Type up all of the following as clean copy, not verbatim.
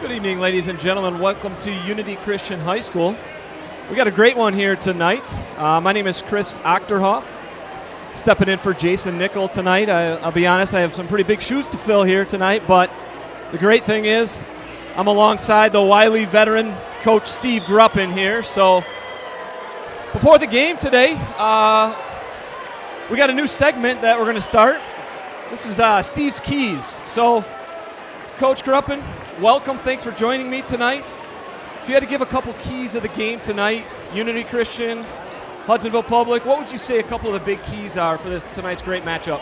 Good evening, ladies and gentlemen. Welcome to Unity Christian High School. We got a great one here tonight. My name is Chris Achterhoff, stepping in for Jason Nickel tonight. I'll be honest, I have some pretty big shoes to fill here tonight, but the great thing is I'm alongside the wily veteran Coach Steve Gruppen here. So before the game today, we got a new segment that we're going to start. This is Steve's Keys. So Coach Gruppen, welcome. Thanks for joining me tonight. If you had to give a couple keys of the game tonight, Unity Christian, Hudsonville Public, what would you say a couple of the big keys are for tonight's great matchup?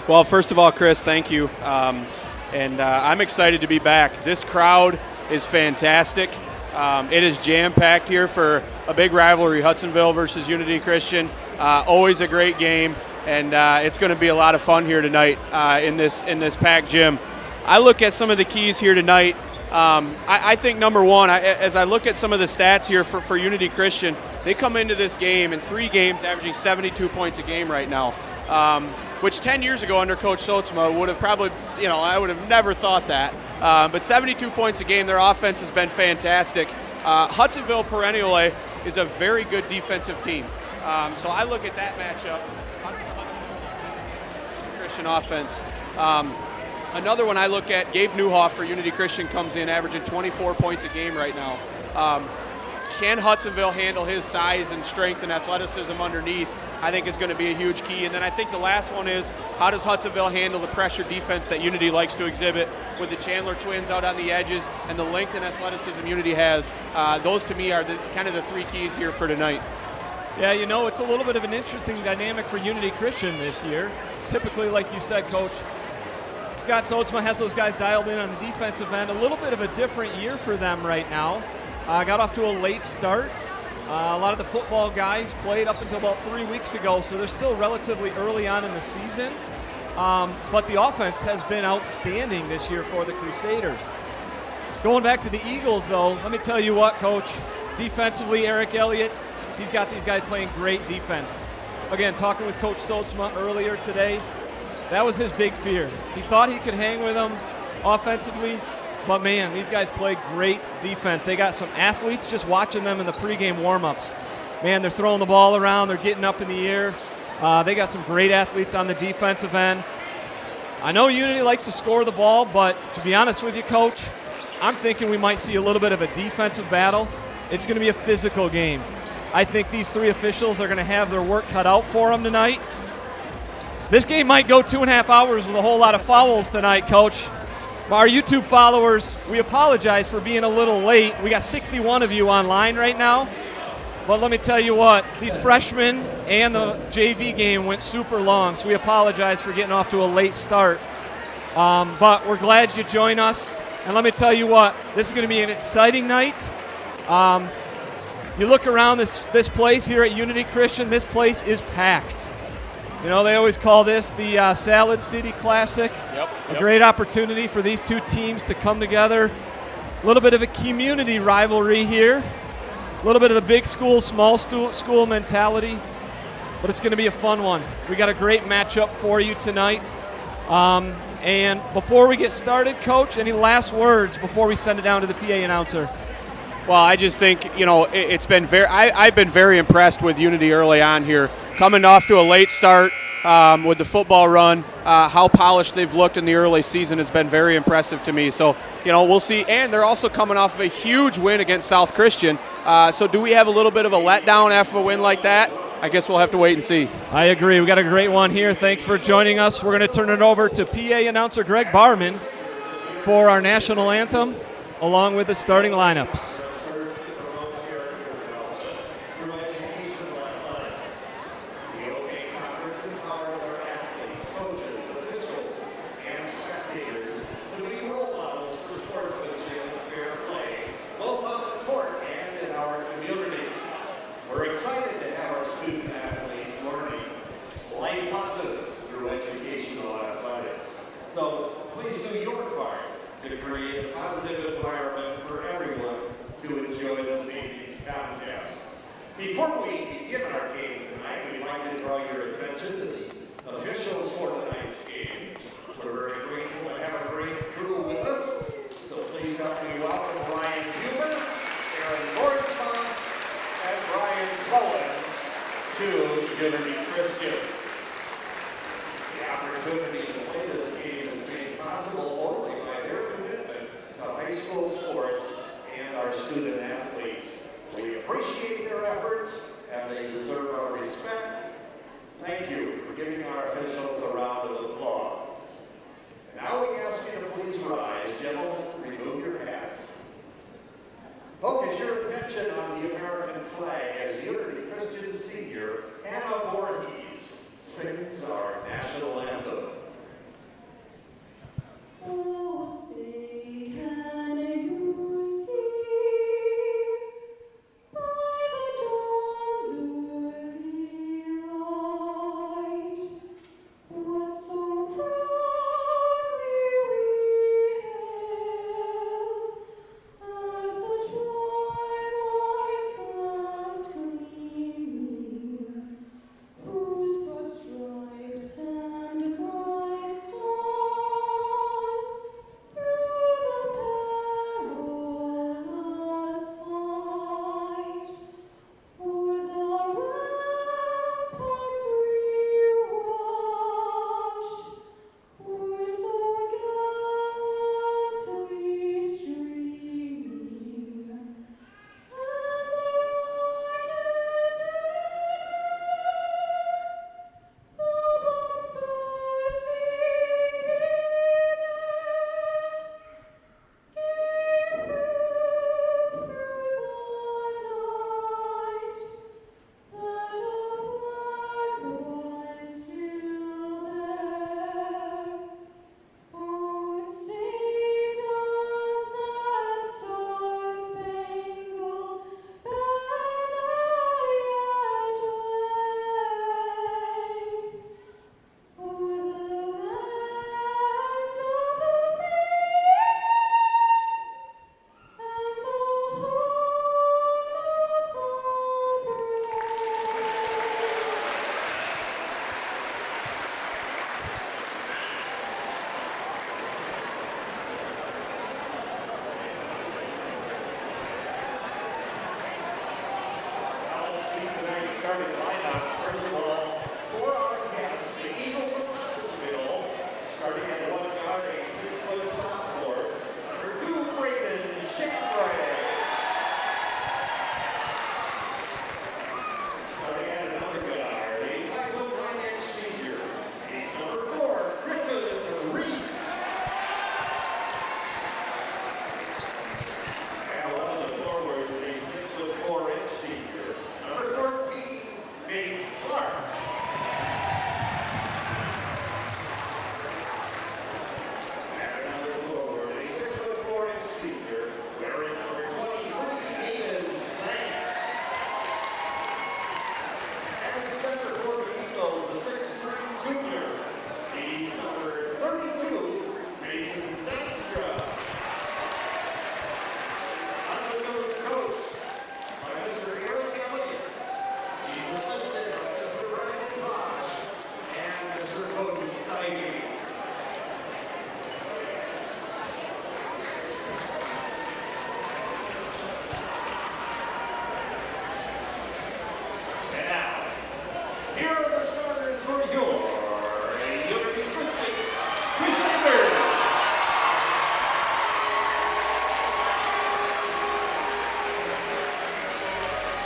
Well, first of all, Chris, thank you. I'm excited to be back. This crowd is fantastic. It is jam-packed here for a big rivalry, Hudsonville versus Unity Christian. Always a great game, and it's going to be a lot of fun here tonight in this packed gym. I look at some of the keys here tonight. I think number one, as I look at some of the stats here for Unity Christian, they come into this game in 3 games averaging 72 points a game right now, which 10 years ago under Coach Sotsma would have probably, I would have never thought that. But 72 points a game, their offense has been fantastic. Hudsonville perennially is a very good defensive team. So I look at that matchup, Christian offense. Another one I look at, Gabe Newhoff for Unity Christian comes in averaging 24 points a game right now. Can Hudsonville handle his size and strength and athleticism underneath? I think is going to be a huge key. And then I think the last one is, how does Hudsonville handle the pressure defense that Unity likes to exhibit with the Chandler twins out on the edges and the length and athleticism Unity has? Those to me are kind of the 3 keys here for tonight. Yeah, it's a little bit of an interesting dynamic for Unity Christian this year. Typically, like you said, Coach, Scott Sotsma has those guys dialed in on the defensive end. A little bit of a different year for them right now. Got off to a late start. A lot of the football guys played up until about 3 weeks ago, so they're still relatively early on in the season. But the offense has been outstanding this year for the Crusaders. Going back to the Eagles, though, let me tell you what, Coach. Defensively, Eric Elliott, he's got these guys playing great defense. Again, talking with Coach Sotsma earlier today, that was his big fear. He thought he could hang with them offensively, but man, these guys play great defense. They got some athletes, just watching them in the pregame warm-ups. Man, they're throwing the ball around, they're getting up in the air. They got some great athletes on the defensive end. I know Unity likes to score the ball, but to be honest with you, Coach, I'm thinking we might see a little bit of a defensive battle. It's going to be a physical game. I think these 3 officials are going to have their work cut out for them tonight. This game might go 2.5 hours with a whole lot of fouls tonight, Coach. Our YouTube followers, we apologize for being a little late. We got 61 of you online right now. But let me tell you what, these freshmen and the JV game went super long, so we apologize for getting off to a late start. But we're glad you joined us. And let me tell you what, this is going to be an exciting night. You look around this place here at Unity Christian, this place is packed. They always call this the Salad City Classic. Yep. A great opportunity for these 2 teams to come together. A little bit of a community rivalry here. A little bit of the big school, small school mentality. But it's going to be a fun one. We got a great matchup for you tonight. And before we get started, Coach, any last words before we send it down to the PA announcer? Well, I just think, it's been I've been very impressed with Unity early on here. Coming off to a late start with the football run, how polished they've looked in the early season has been very impressive to me. So, we'll see. And they're also coming off of a huge win against South Christian. So do we have a little bit of a letdown after a win like that? I guess we'll have to wait and see. I agree. We got a great one here. Thanks for joining us. We're going to turn it over to PA announcer Greg Barman for our national anthem, along with the starting lineups. So please do your part to create a positive environment for everyone to enjoy this evening's contest. Before we begin our game tonight, we'd like to draw your attention to the officials for tonight's game. We're very grateful to have a great crew with us, so please help me welcome opportunity to play this game is made possible only by their commitment to high school sports and our student athletes. We appreciate their efforts and they deserve our respect. Thank you for giving our officials a round of applause. Now we ask you to please rise. Gentlemen, remove your hats. Focus your attention on the American flag as Unity Christian senior Hannah Voorhees sings our national anthem. Oh, say, can you see by the dawn's early light what so proudly we hailed at the twilight's last gleaming, whose broad stripes and bright stars through the perilous fight o'er the ramparts we watched were so gallantly streaming, and the bombs bursting gave proof through the night that our flag was still there. Oh, say does that star-spangled banner yet wave o'er the land of the free and the home of the Now let's meet tonight's starting lineups. First of all, for our guests, the Eagles of Hudsonville, starting at one guard, a 6-foot sophomore, number 2, Brayden Shamrock. Starting at another guard, a 5'9" senior, he's number 4, Griffin Reese. And one of the forwards, a 6'4" senior, number 14, Nate Clark. And another forward, a 6'4" senior, wearing number 23, Aiden Frank. And center for the Eagles, the 6'3" junior, he's number 32, Mason Dykstra. Hudsonville's coach by Mr. Eric Elliott. He's assisted by Mr. Ryan Bosch and Mr. Cody Steige. And now, here are the starters for your Unity Christian Crusaders.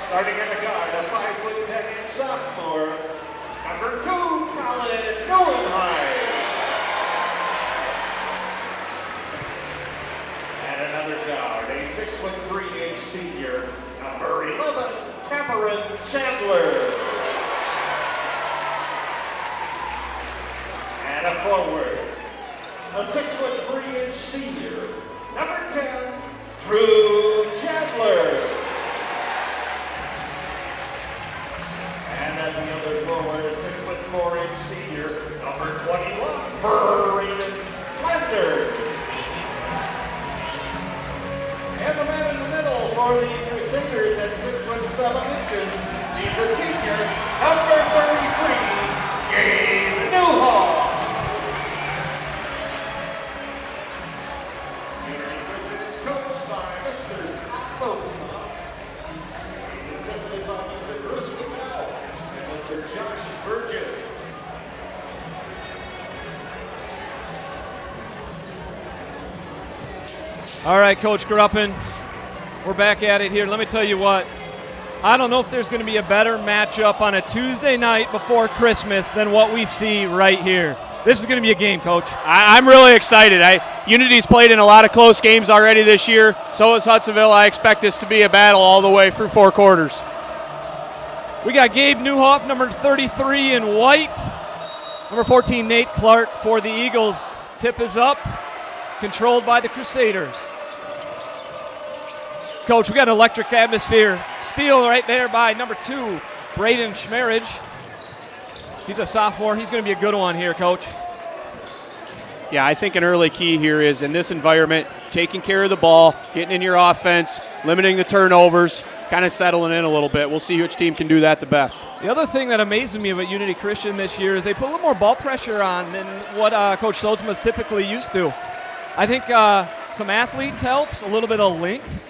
Starting at the guard, a 5'10" sophomore, number 2, Colin Nullenheim. And another guard, a 6'3" senior, number 11, Cameron Chandler. And a forward, a 6'3" senior, number 10, Drew Chandler. And then the other forward, a 6'4" senior, number 21, Braden Flanders. And the man in the middle for the Crusaders at 6'7", he's a senior, number 33, Gabe Newhall. Unity Christian is coached by Mr. Scott Sosa. He's assisted by Mr. Bruce Goodell and Mr. Josh Burgess. All right, Coach Gruppen, we're back at it here. Let me tell you what, I don't know if there's going to be a better matchup on a Tuesday night before Christmas than what we see right here. This is going to be a game, Coach. I'm really excited. Unity's played in a lot of close games already this year. So is Hudsonville. I expect this to be a battle all the way through 4 quarters. We got Gabe Newhoff, number 33 in white. Number 14, Nate Clark for the Eagles. Tip is up, controlled by the Crusaders. Coach, we got an electric atmosphere. Steal right there by number 2, Braden Schmerich. He's a sophomore. He's going to be a good one here, Coach. Yeah, I think an early key here is in this environment, taking care of the ball, getting in your offense, limiting the turnovers, kind of settling in a little bit. We'll see which team can do that the best. The other thing that amazes me about Unity Christian this year is they put a little more ball pressure on than what Coach Sotsma is typically used to. I think some athletes helps, a little bit of length.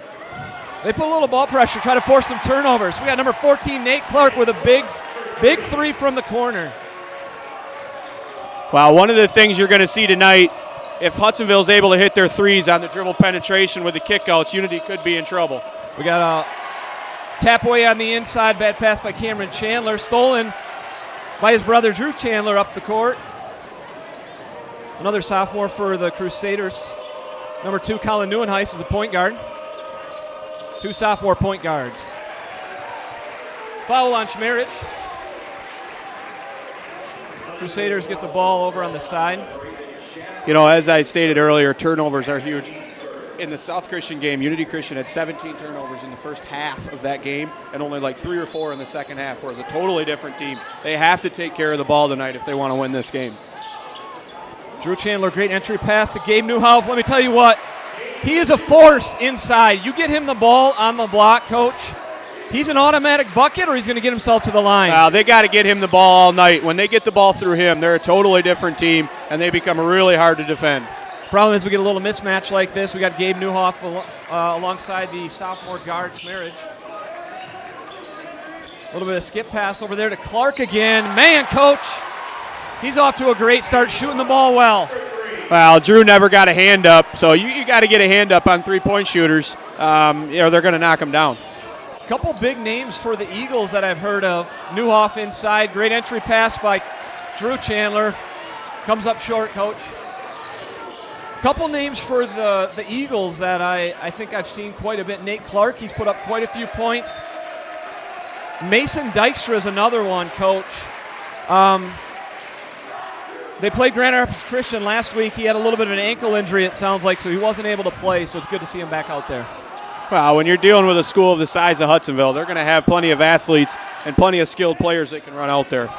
They put a little ball pressure, try to force some turnovers. We got number 14, Nate Clark, with a big 3 from the corner. Well, one of the things you're going to see tonight, if Hudsonville's able to hit their threes on the dribble penetration with the kickouts, Unity could be in trouble. We got a tap away on the inside, bad pass by Cameron Chandler, stolen by his brother Drew Chandler up the court. Another sophomore for the Crusaders. Number 2, Colin Neuenhuis, is a point guard. 2 sophomore point guards. Foul on Schmerich. Crusaders get the ball over on the side. You know, as I stated earlier, turnovers are huge. In the South Christian game, Unity Christian had 17 turnovers in the first half of that game and only like 3 or 4 in the second half, whereas a totally different team. They have to take care of the ball tonight if they want to win this game. Drew Chandler, great entry pass to Gabe Newhoff. Let me tell you what, he is a force inside. You get him the ball on the block, Coach, he's an automatic bucket, or he's going to get himself to the line. They got to get him the ball all night. When they get the ball through him, they're a totally different team, and they become really hard to defend. Problem is we get a little mismatch like this. We got Gabe Newhoff alongside the sophomore guard, Schmerich. A little bit of skip pass over there to Clark again. Man, Coach, he's off to a great start, shooting the ball well. Well, Drew never got a hand up, so you got to get a hand up on three-point shooters. They're going to knock them down. Couple big names for the Eagles that I've heard of. Newhoff inside, great entry pass by Drew Chandler. Comes up short, Coach. Couple names for the Eagles that I think I've seen quite a bit. Nate Clark, he's put up quite a few points. Mason Dykstra is another one, Coach. They played Grand Rapids Christian last week. He had a little bit of an ankle injury, it sounds like, so he wasn't able to play, so it's good to see him back out there. Well, when you're dealing with a school of the size of Hudsonville, they're going to have plenty of athletes and plenty of skilled players that can run out there.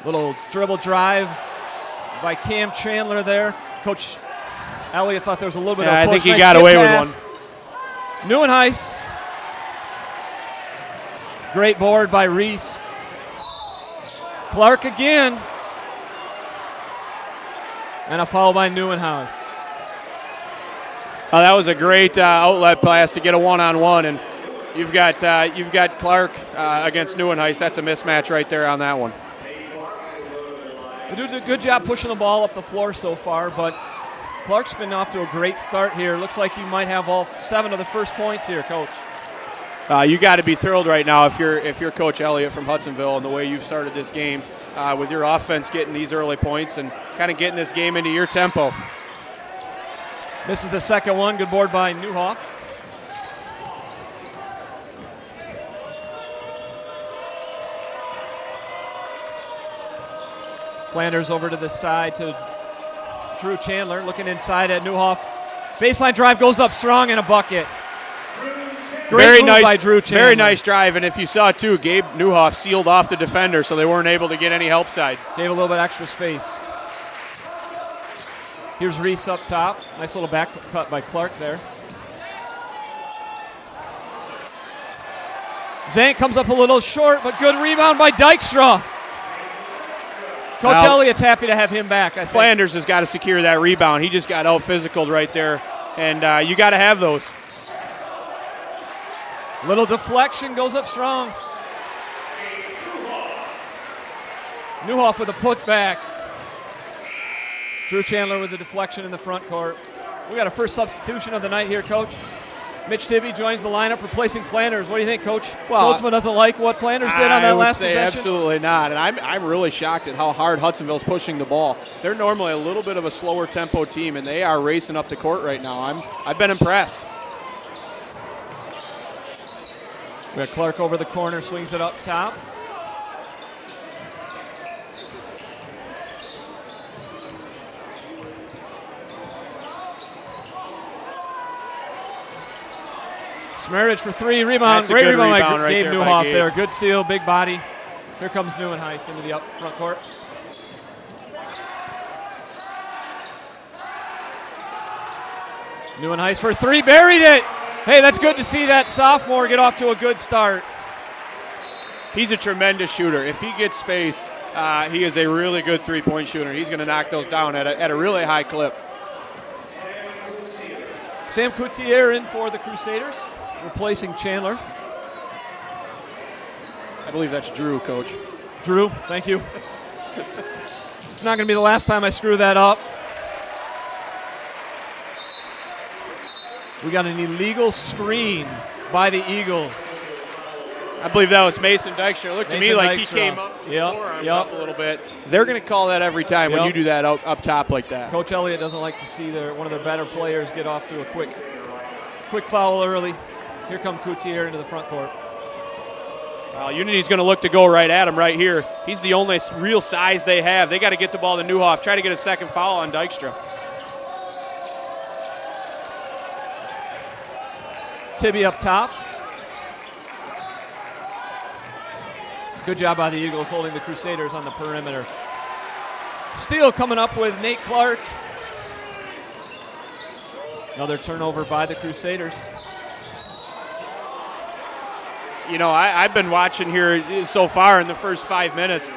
Little dribble drive by Cam Chandler there. Coach Elliott thought there was a little bit of a push. I think he nice got away pass. with one. Neuenhuis. Great board by Reese. Clark again. And a foul by Neuenhuis. That was a great outlet pass to get a one-on-one, and you've got Clark against Neuenhuis. That's a mismatch right there on that one. They do a good job pushing the ball up the floor so far, but Clark's been off to a great start here. Looks like you might have all 7 of the first points here, Coach. You got to be thrilled right now if you're Coach Elliott from Hudsonville and the way you've started this game with your offense getting these early points and kind of getting this game into your tempo. This is the second one. Good board by Newhoff. Flanders over to the side to Drew Chandler, looking inside at Newhoff. Baseline drive goes up strong and a bucket. Great move by Drew Chandler. Very nice drive, and if you saw too, Gabe Newhoff sealed off the defender, so they weren't able to get any help side. Gave a little bit extra space. Here's Reese up top. Nice little back cut by Clark there. Zank comes up a little short, but good rebound by Dykstra. Coach Elliott's happy to have him back, I think. Flanders has got to secure that rebound. He just got out-physicaled right there, and you got to have those. Little deflection, goes up strong. Newhoff with a putback. Drew Chandler with the deflection in the front court. We got a first substitution of the night here, Coach. Mitch Tibby joins the lineup, replacing Flanders. What do you think, Coach? Well, Saltzman doesn't like what Flanders did on that last possession? I would say absolutely not, and I'm really shocked at how hard Hudsonville's pushing the ball. They're normally a little bit of a slower tempo team, and they are racing up the court right now. I've been impressed. We got Clark over the corner, swings it up top. Smearich for three, rebound. That's a Great good rebound by rebound right Gabe there by Newhoff Gabe. there. Good seal, big body. Here comes Neuenhuis into the up front court. Neuenhuis for three, buried it. Hey, that's good to see that sophomore get off to a good start. He's a tremendous shooter. If he gets space, he is a really good three-point shooter. He's going to knock those down at a really high clip. Sam Coutier in for the Crusaders, replacing Chandler. I believe that's Drew, Coach. Drew, thank you. It's not going to be the last time I screw that up. We got an illegal screen by the Eagles. I believe that was Mason Dykstra. It looked to me Mason like he Dykstra. came up with Yep, forearms yep. up a little bit. They're going to call that every time when Yep. you do that up top like that. Coach Elliott doesn't like to see one of their better players get off to a quick foul early. Here comes Coutier into the front court. Well, Unity's going to look to go right at him right here. He's the only real size they have. They got to get the ball to Newhoff. Try to get a second foul on Dykstra. Tibby up top. Good job by the Eagles holding the Crusaders on the perimeter. Steele coming up with Nate Clark. Another turnover by the Crusaders. You know, I've been watching here so far in the first 5 minutes.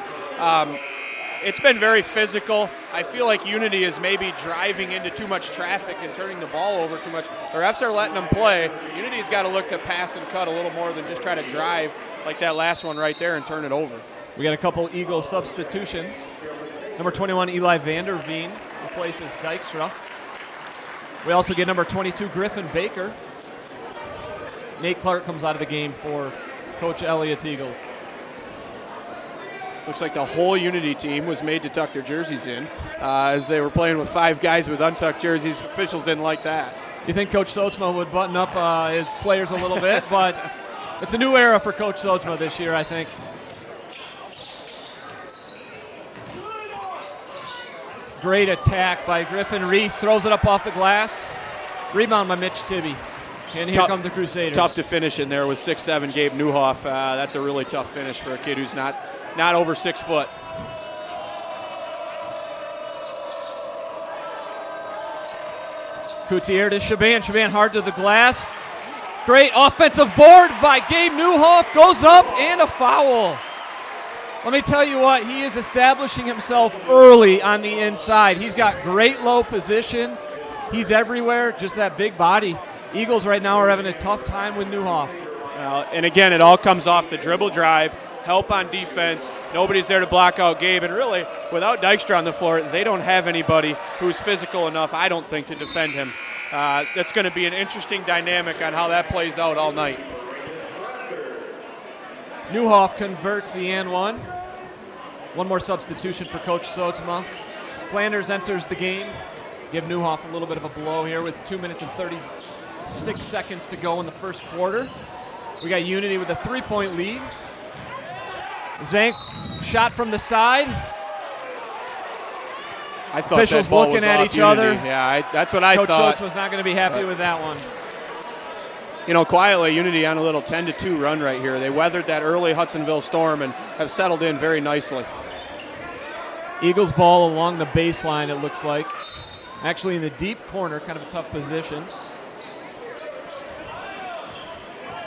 It's been very physical. I feel like Unity is maybe driving into too much traffic and turning the ball over too much. The refs are letting them play. Unity's got to look to pass and cut a little more than just try to drive like that last one right there and turn it over. We got a couple Eagles substitutions. Number 21, Eli Vanderveen replaces Dykstra. We also get number 22, Griffin Baker. Nate Clark comes out of the game for Coach Elliott's Eagles. Looks like the whole Unity team was made to tuck their jerseys in as they were playing with 5 guys with untucked jerseys. Officials didn't like that. You think Coach Sotsma would button up his players a little bit, but it's a new era for Coach Sotsma this year, I think. Great attack by Griffin. Reese throws it up off the glass. Rebound by Mitch Tibby. And here come the Crusaders. Tough to finish in there with 6'7" Gabe Newhoff. That's a really tough finish for a kid who's not over 6 foot. Coutier to Shaban. Shaban hard to the glass. Great offensive board by Gabe Newhoff. Goes up and a foul. Let me tell you what, he is establishing himself early on the inside. He's got great low position. He's everywhere, just that big body. Eagles right now are having a tough time with Newhoff. And again, it all comes off the dribble drive, help on defense. Nobody's there to block out Gabe. And really, without Dykstra on the floor, they don't have anybody who's physical enough, I don't think, to defend him. That's going to be an interesting dynamic on how that plays out all night. Newhoff converts the and one. One more substitution for Coach Sotsma. Flanders enters the game. Give Newhoff a little bit of a blow here with 2 minutes and 36 seconds to go in the first quarter. We got Unity with a 3-point lead. Zank shot from the side. I thought Officials that ball looking was at off each Unity. other. Yeah, that's what I Coach thought. Sotsma's not going to be happy with that one. You know, quietly, Unity on a little 10-2 run right here. They weathered that early Hudsonville storm and have settled in very nicely. Eagles ball along the baseline, it looks like. Actually in the deep corner, kind of a tough position.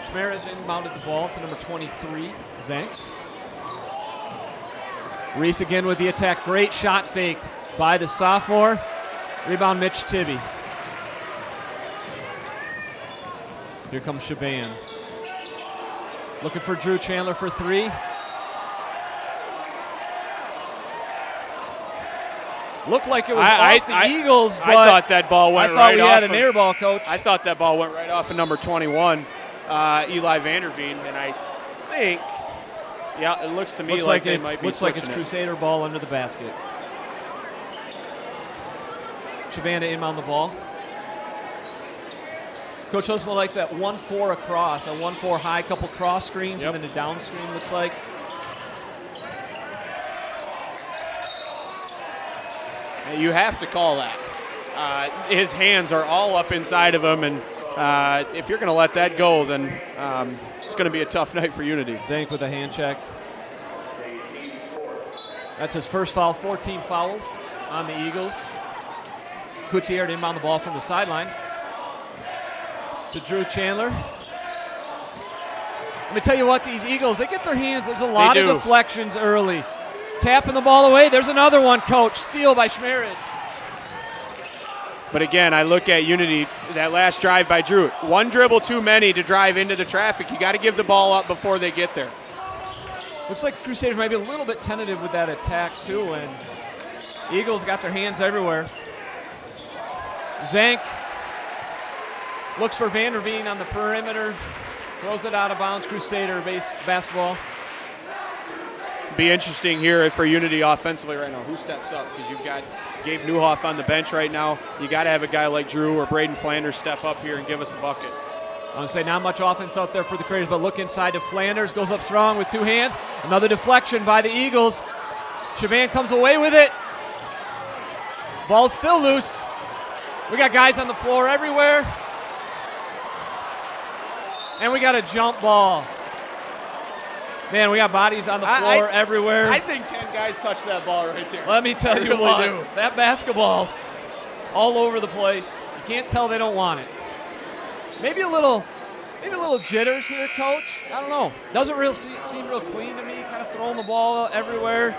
Schmerez inbounded the ball to number 23, Zank. Reese again with the attack. Great shot fake by the sophomore. Rebound Mitch Tibby. Here comes Shaban. Looking for Drew Chandler for three. Looked like it was off the Eagles, but I thought that ball went right off. I thought we had an air ball, Coach. I thought that ball went right off of number 21, Eli Vanderveen, and I think, yeah, it looks to me like they might be looks like it's switching it. Crusader ball under the basket. Shabanda in on the ball. Coach Hudsonville likes that 1-4 across, a 1-4 high, couple cross screens, and then a down screen, looks like. You have to call that. His hands are all up inside of him, and if you're going to let that go, then it's going to be a tough night for Unity. Zank with a hand check. That's his first foul, 14 fouls on the Eagles. Coutier to inbound the ball from the sideline to Drew Chandler. Let me tell you what, these Eagles, they get their hands. There's a lot of deflections early. Tapping the ball away. There's another one, Coach. Steal by Schmerich. But again, I look at Unity, that last drive by Drew. One dribble too many to drive into the traffic. You got to give the ball up before they get there. Looks like the Crusaders might be a little bit tentative with that attack, too, and Eagles got their hands everywhere. Zank looks for Vanderveen on the perimeter. Throws it out of bounds. Crusader basketball. Be interesting here for Unity offensively right now. Who steps up? Because you've got Gabe Newhoff on the bench right now. You got to have a guy like Drew or Braden Flanders step up here and give us a bucket. I'm going to say not much offense out there for the Crusaders, but look inside to Flanders. Goes up strong with two hands. Another deflection by the Eagles. Chavan comes away with it. Ball's still loose. We got guys on the floor everywhere. And we got a jump ball. Man, we got bodies on the floor everywhere. I think 10 guys touched that ball right there. Let me tell you what, that basketball all over the place. You can't tell they don't want it. Maybe a little jitters here, Coach. I don't know. Doesn't really seem real clean to me. Kind of throwing the ball everywhere.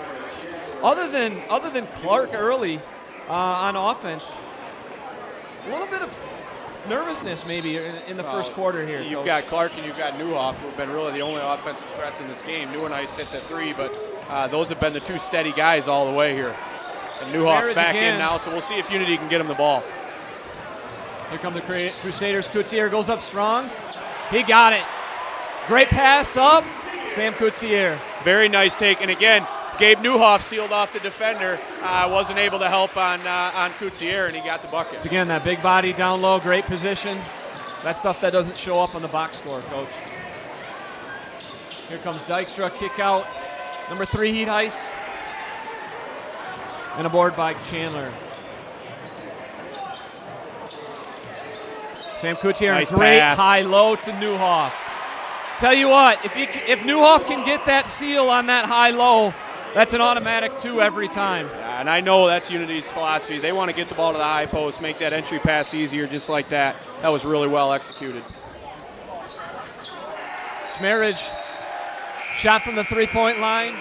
Other than Clark early on offense, a little bit of nervousness maybe in the first quarter here. You've got Clark and you've got Newhoff, who have been really the only offensive threats in this game. Newhoff hits at three, but those have been the two steady guys all the way here. And Newhoff's back in now, so we'll see if Unity can get him the ball. Here come the Crusaders. Coutier goes up strong. He got it. Great pass up. Sam Coutier. Very nice take. And again, Gabe Newhoff sealed off the defender. Wasn't able to help on Coutier, and he got the bucket. It's again, that big body down low, great position. That stuff that doesn't show up on the box score, Coach. Here comes Dykstra, kick out. Number 3, Heat Ice. And a board by Chandler. Sam Coutier, nice great pass. high-low to Newhoff. Tell you what, if Newhoff can get that seal on that high-low, that's an automatic 2 every time. Yeah, and I know that's Unity's philosophy. They want to get the ball to the high post, make that entry pass easier just like that. That was really well executed. Smerich, shot from the three-point line.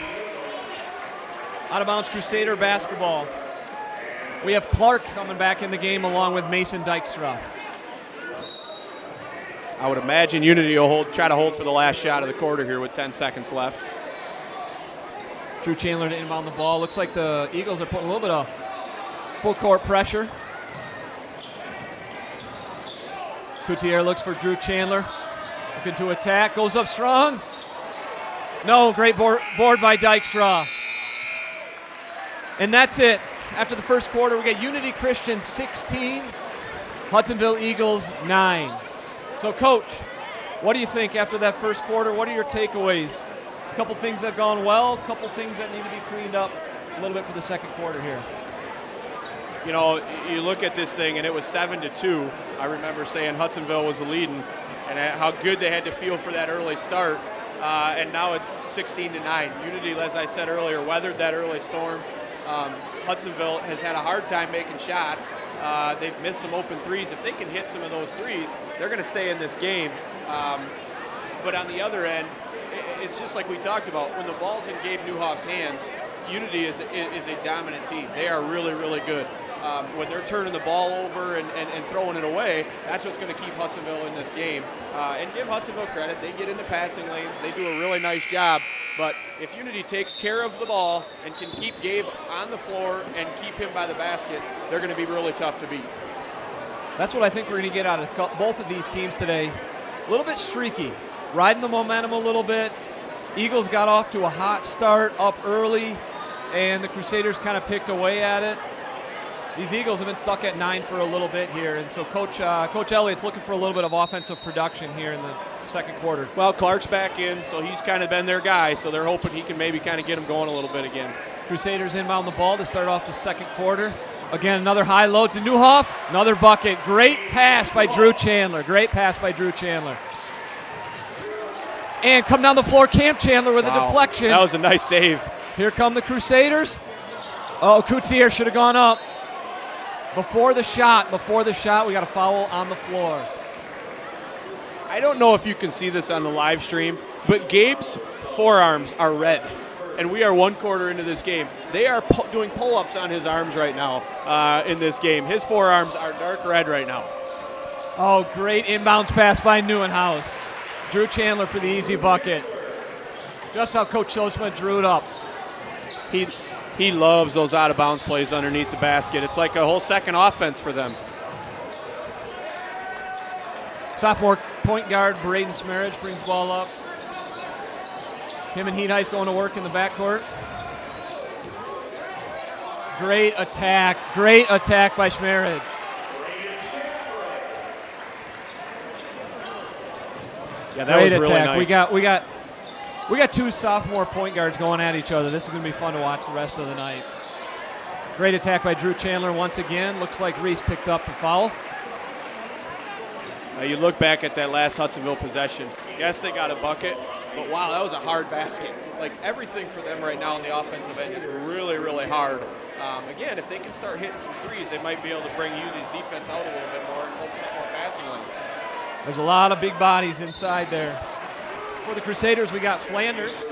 Out of bounds, Crusader basketball. We have Clark coming back in the game along with Mason Dykstra. I would imagine Unity will try to hold for the last shot of the quarter here with 10 seconds left. Drew Chandler to inbound the ball. Looks like the Eagles are putting a little bit of full court pressure. Coutier looks for Drew Chandler. Looking to attack. Goes up strong. No, great board by Dykstra. And that's it. After the first quarter, we got Unity Christian 16, Hudsonville Eagles 9. So, Coach, what do you think after that first quarter? What are your takeaways? A couple things that have gone well, a couple things that need to be cleaned up a little bit for the second quarter here. You know, you look at this thing, and it was 7-2. I remember saying Hudsonville was the leading, and how good they had to feel for that early start. And now it's 16-9. Unity, as I said earlier, weathered that early storm. Hudsonville has had a hard time making shots. They've missed some open threes. If they can hit some of those threes, they're going to stay in this game. But on the other end, it's just like we talked about. When the ball's in Gabe Newhoff's hands, Unity is a dominant team. They are really, really good. when they're turning the ball over and throwing it away, that's what's going to keep Hudsonville in this game. And give Hudsonville credit. They get into passing lanes. They do a really nice job. But if Unity takes care of the ball and can keep Gabe on the floor and keep him by the basket, they're going to be really tough to beat. That's what I think we're going to get out of both of these teams today. A little bit streaky, riding the momentum a little bit. Eagles got off to a hot start up early, and the Crusaders kind of picked away at it. These Eagles have been stuck at 9 for a little bit here, and so Coach Elliott's looking for a little bit of offensive production here in the second quarter. Well, Clark's back in, so he's kind of been their guy, so they're hoping he can maybe kind of get them going a little bit again. Crusaders inbound the ball to start off the second quarter. Again, another high low to Newhoff. Another bucket. Great pass by Drew Chandler. Great pass by Drew Chandler. And come down the floor, Cam Chandler with a deflection. That was a nice save. Here come the Crusaders. Oh, Coutier should have gone up. Before the shot, we got a foul on the floor. I don't know if you can see this on the live stream, but Gabe's forearms are red. And we are 1 quarter into this game. They are doing pull-ups on his arms right now in this game. His forearms are dark red right now. Oh, great inbounds pass by Neuenhaus. Drew Chandler for the easy bucket. Just how Coach Schultzman drew it up. He loves those out-of-bounds plays underneath the basket. It's like a whole second offense for them. Sophomore point guard Braden Smarridge brings ball up. Him and Heat Heist going to work in the backcourt. Great attack by Smarridge. Yeah, that was really attack. nice. We got 2 sophomore point guards going at each other. This is going to be fun to watch the rest of the night. Great attack by Drew Chandler once again. Looks like Reese picked up the foul. You look back at that last Hudsonville possession. Yes, they got a bucket, but wow, that was a hard basket. Like everything for them right now on the offensive end is really, really hard. Again, if they can start hitting some threes, they might be able to bring Unity's defense out a little bit more and open up more passing lanes. There's a lot of big bodies inside there. For the Crusaders, we got Flanders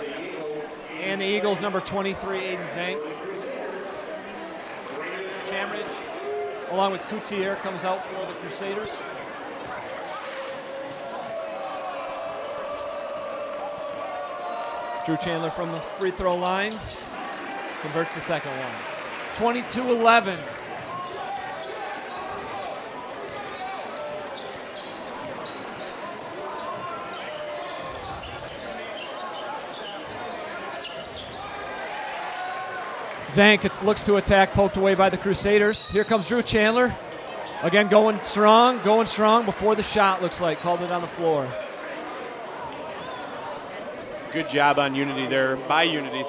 and the Eagles, number 23, Aiden Zank. Shamridge, along with Coutier, comes out for the Crusaders. Drew Chandler from the free throw line converts the second one. 22-11. Zank looks to attack, poked away by the Crusaders. Here comes Drew Chandler. Again, going strong before the shot, looks like. Called it on the floor. Good job on Unity there, by Unity,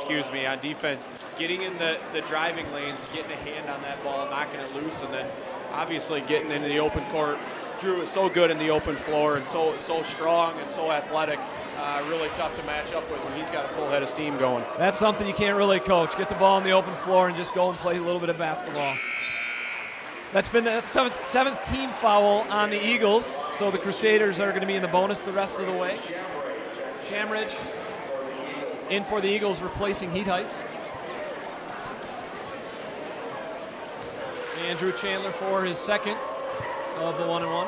on defense. Getting in the driving lanes, getting a hand on that ball, knocking it loose, and then obviously getting into the open court. Drew is so good in the open floor and so strong and so athletic. Really tough to match up with when he's got a full head of steam going. That's something you can't really coach. Get the ball on the open floor and just go and play a little bit of basketball. That's been the seventh team foul on the Eagles, so the Crusaders are going to be in the bonus the rest of the way. Shamridge in for the Eagles, replacing Heat Heist. And Drew Chandler for his second of the 1-and-1.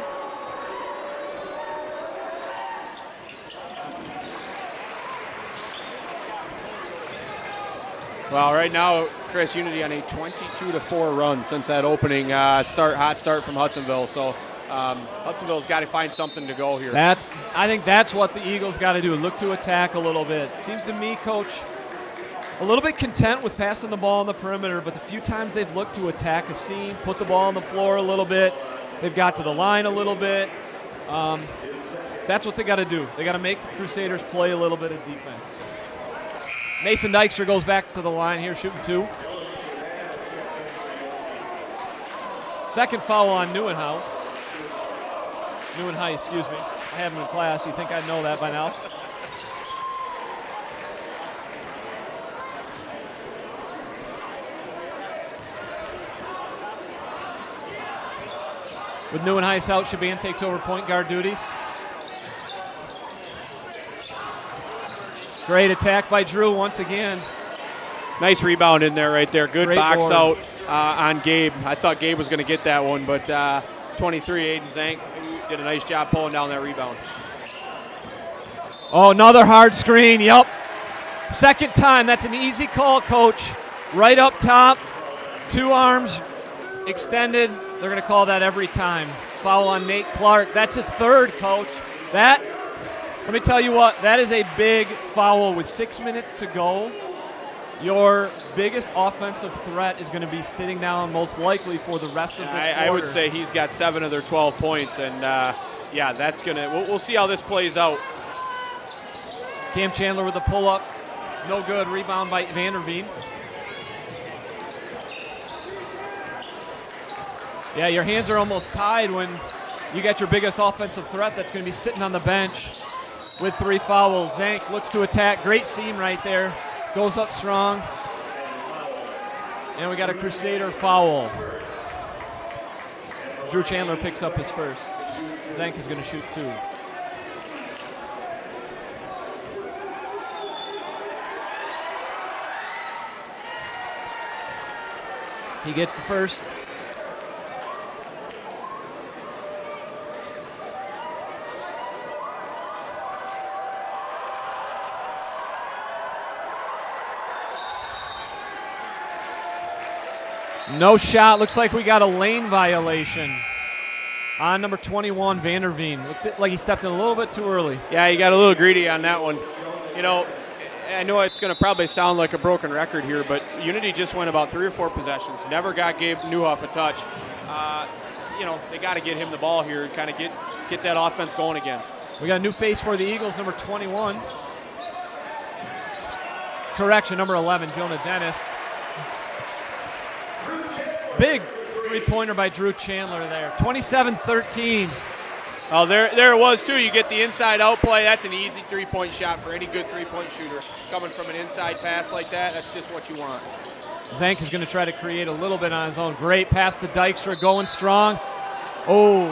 Well, right now, Chris, Unity on a 22-4 run since that opening hot start from Hudsonville. So Hudsonville's got to find something to go here. I think that's what the Eagles got to do, look to attack a little bit. Seems to me, Coach, a little bit content with passing the ball on the perimeter, but the few times they've looked to attack a seam, put the ball on the floor a little bit, they've got to the line a little bit. That's what they got to do. They got to make the Crusaders play a little bit of defense. Mason Dykstra goes back to the line here, shooting 2. Second foul on Neuenheis, excuse me. I have him in class. You think I'd know that by now? With Neuenheis out, Shaban takes over point guard duties. Great attack by Drew once again. Nice rebound in there right there. Good Great box board. out. on Gabe. I thought Gabe was going to get that one, but 23, Aiden Zank did a nice job pulling down that rebound. Oh, another hard screen. Yep. Second time. That's an easy call, Coach. Right up top. 2 arms extended. They're going to call that every time. Foul on Nate Clark. That's his third, Coach. That, let me tell you what, that is a big foul with 6 minutes to go. Your biggest offensive threat is going to be sitting down most likely for the rest of this quarter. I would say he's got 7 of their 12 points, and yeah, that's going to, we'll see how this plays out. Cam Chandler with a pull-up. No good. Rebound by Vanderveen. Yeah, your hands are almost tied when you got your biggest offensive threat that's going to be sitting on the bench with 3 fouls. Zank looks to attack. Great seam right there. Goes up strong. And we got a Crusader foul. Drew Chandler picks up his first. Zank is going to shoot 2. He gets the first. No shot. Looks like we got a lane violation on number 21, Vanderveen. Looked like he stepped in a little bit too early. Yeah, he got a little greedy on that one. You know, I know it's going to probably sound like a broken record here, but Unity just went about 3 or 4 possessions. Never got Gabe Newhoff a touch. You know, they got to get him the ball here and kind of get that offense going again. We got a new face for the Eagles, number 21. Correction, number 11, Jonah Dennis. Big three-pointer by Drew Chandler there. 27-13. Oh, there it was, too. You get the inside-out play. That's an easy three-point shot for any good three-point shooter. Coming from an inside pass like that, that's just what you want. Zank is going to try to create a little bit on his own. Great pass to Dykstra, going strong. Oh.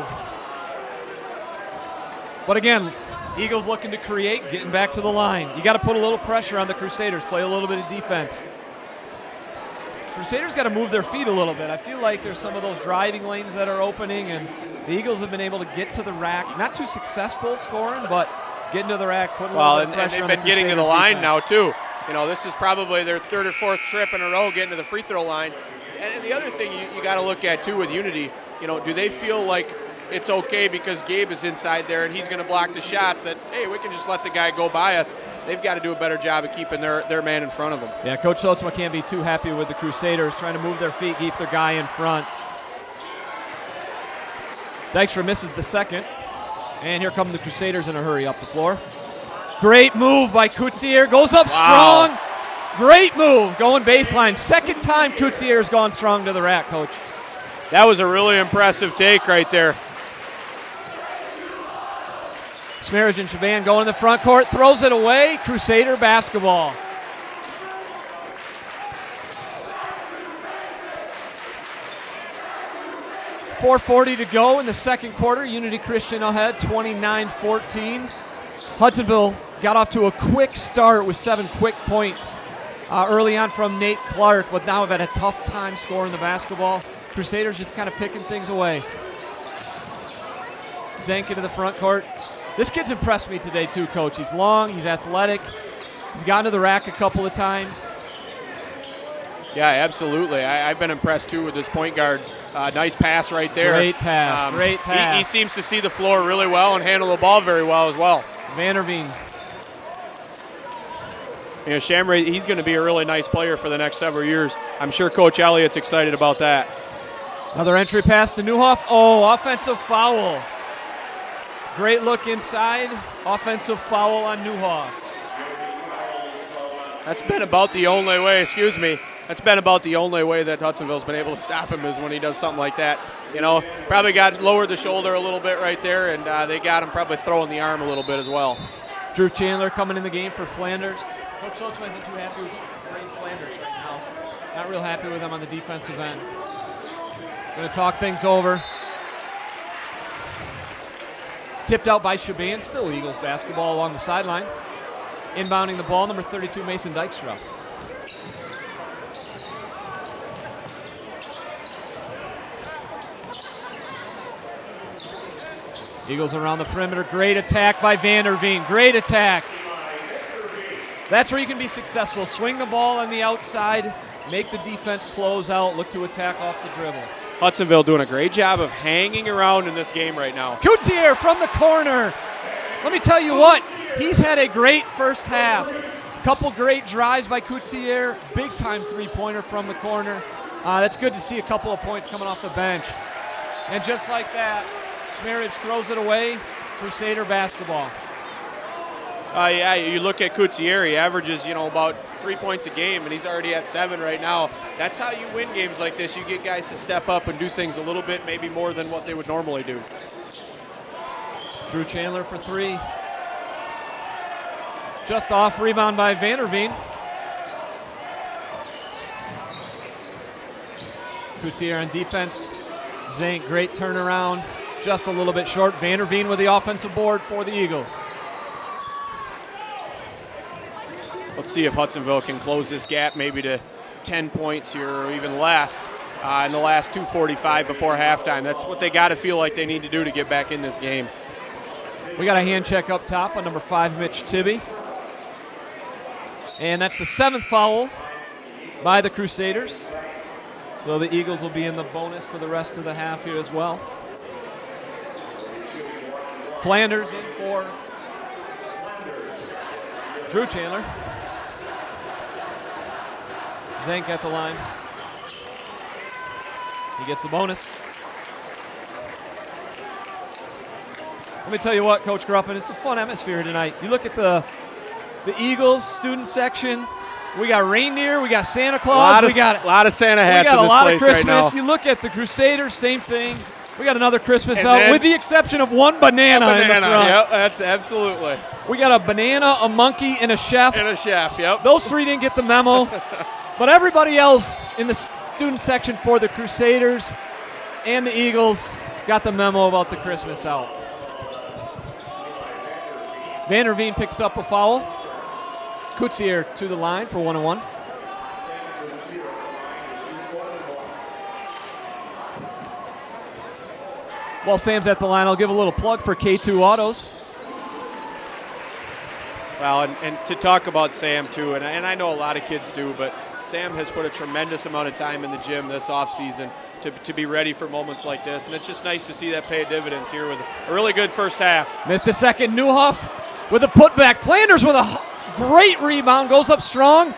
But again, Eagles looking to create, getting back to the line. You got to put a little pressure on the Crusaders, play a little bit of defense. Crusaders got to move their feet a little bit. I feel like there's some of those driving lanes that are opening, and the Eagles have been able to get to the rack. Not too successful scoring, but getting to the rack, putting a little bit of pressure on the they've been getting to the line now, too. You know, this is probably their 3rd or 4th trip in a row getting to the free throw line. And the other thing you got to look at, too, with Unity, you know, do they feel like it's okay because Gabe is inside there and he's going to block the shots that, hey, we can just let the guy go by us? They've got to do a better job of keeping their man in front of them. Yeah, Coach Sotsma can't be too happy with the Crusaders, trying to move their feet, keep their guy in front. Dykstra misses the second. And here come the Crusaders in a hurry up the floor. Great move by Kutsier. Goes up strong. Great move going baseline. Second time Kutsier's gone strong to the rack, Coach. That was a really impressive take right there. Smarridge and Shaban going in the front court, throws it away. Crusader basketball. .440 to go in the second quarter. Unity Christian ahead, 29-14. Hudsonville got off to a quick start with 7 quick points early on from Nate Clark, but now have had a tough time scoring the basketball. Crusaders just kind of picking things away. Zank into the front court. This kid's impressed me today too, Coach. He's long, he's athletic. He's gotten to the rack a couple of times. Yeah, absolutely. I've been impressed too with this point guard. Nice pass right there. Great pass, great pass. He seems to see the floor really well and handle the ball very well as well. Vanderveen. You know, Shamray, he's going to be a really nice player for the next several years. I'm sure Coach Elliott's excited about that. Another entry pass to Newhoff. Oh, offensive foul. Great look inside. Offensive foul on Newhoff. That's been about the only way, that's been about the only way that Hudsonville's been able to stop him is when he does something like that. You know, probably got lowered the shoulder a little bit right there, and they got him probably throwing the arm a little bit as well. Drew Chandler coming in the game for Flanders. Coach Schultzman isn't too happy with Ray Flanders right now. Not real happy with him on the defensive end. Going to talk things over. Tipped out by Shaban, still Eagles basketball along the sideline. Inbounding the ball, number 32, Mason Dykstra. Eagles around the perimeter. Great attack by Vanderveen. Great attack. That's where you can be successful. Swing the ball on the outside, make the defense close out, look to attack off the dribble. Hudsonville doing a great job of hanging around in this game right now. Coutier from the corner. Let me tell you what, he's had a great first half. Couple great drives by Coutier. Big time three-pointer from the corner. That's good to see a couple of points coming off the bench. And just like that, Schmerich throws it away. Crusader basketball. Yeah, you look at Coutier, he averages, about 3 points a game, and he's already at 7 right now. That's how you win games like this. You get guys to step up and do things a little bit, maybe more than what they would normally do. Drew Chandler for 3. Just off, rebound by Vanderveen. Coutier on defense. Zank, great turnaround. Just a little bit short. Vanderveen with the offensive board for the Eagles. Let's see if Hudsonville can close this gap maybe to 10 points here or even less in the last 2:45 before halftime. That's what they got to feel like they need to do to get back in this game. We got a hand check up top on number 5, Mitch Tibby. And that's the 7th foul by the Crusaders. So the Eagles will be in the bonus for the rest of the half here as well. Flanders in for Drew Chandler. Zank at the line. He gets the bonus. Let me tell you what, Coach Gruppen, it's a fun atmosphere tonight. You look at the Eagles student section. We got reindeer, we got Santa Claus, a lot of Santa hats we got in a this lot place of Christmas. right now. You look at the Crusaders, same thing. We got another Christmas And out, then- with the exception of one banana, in the front. Yep, that's absolutely. We got a banana, a monkey, and a chef. And a chef, yep. Those 3 didn't get the memo. But everybody else in the student section for the Crusaders and the Eagles got the memo about the Christmas out. Vanderveen picks up a foul. Coutier to the line for 1-1. While Sam's at the line, I'll give a little plug for K2 Autos. Well, and to talk about Sam, too, and I know a lot of kids do, but Sam has put a tremendous amount of time in the gym this offseason to be ready for moments like this, and it's just nice to see that pay dividends here with a really good first half. Missed a second. Newhoff with a putback. Flanders with a great rebound. Goes up strong.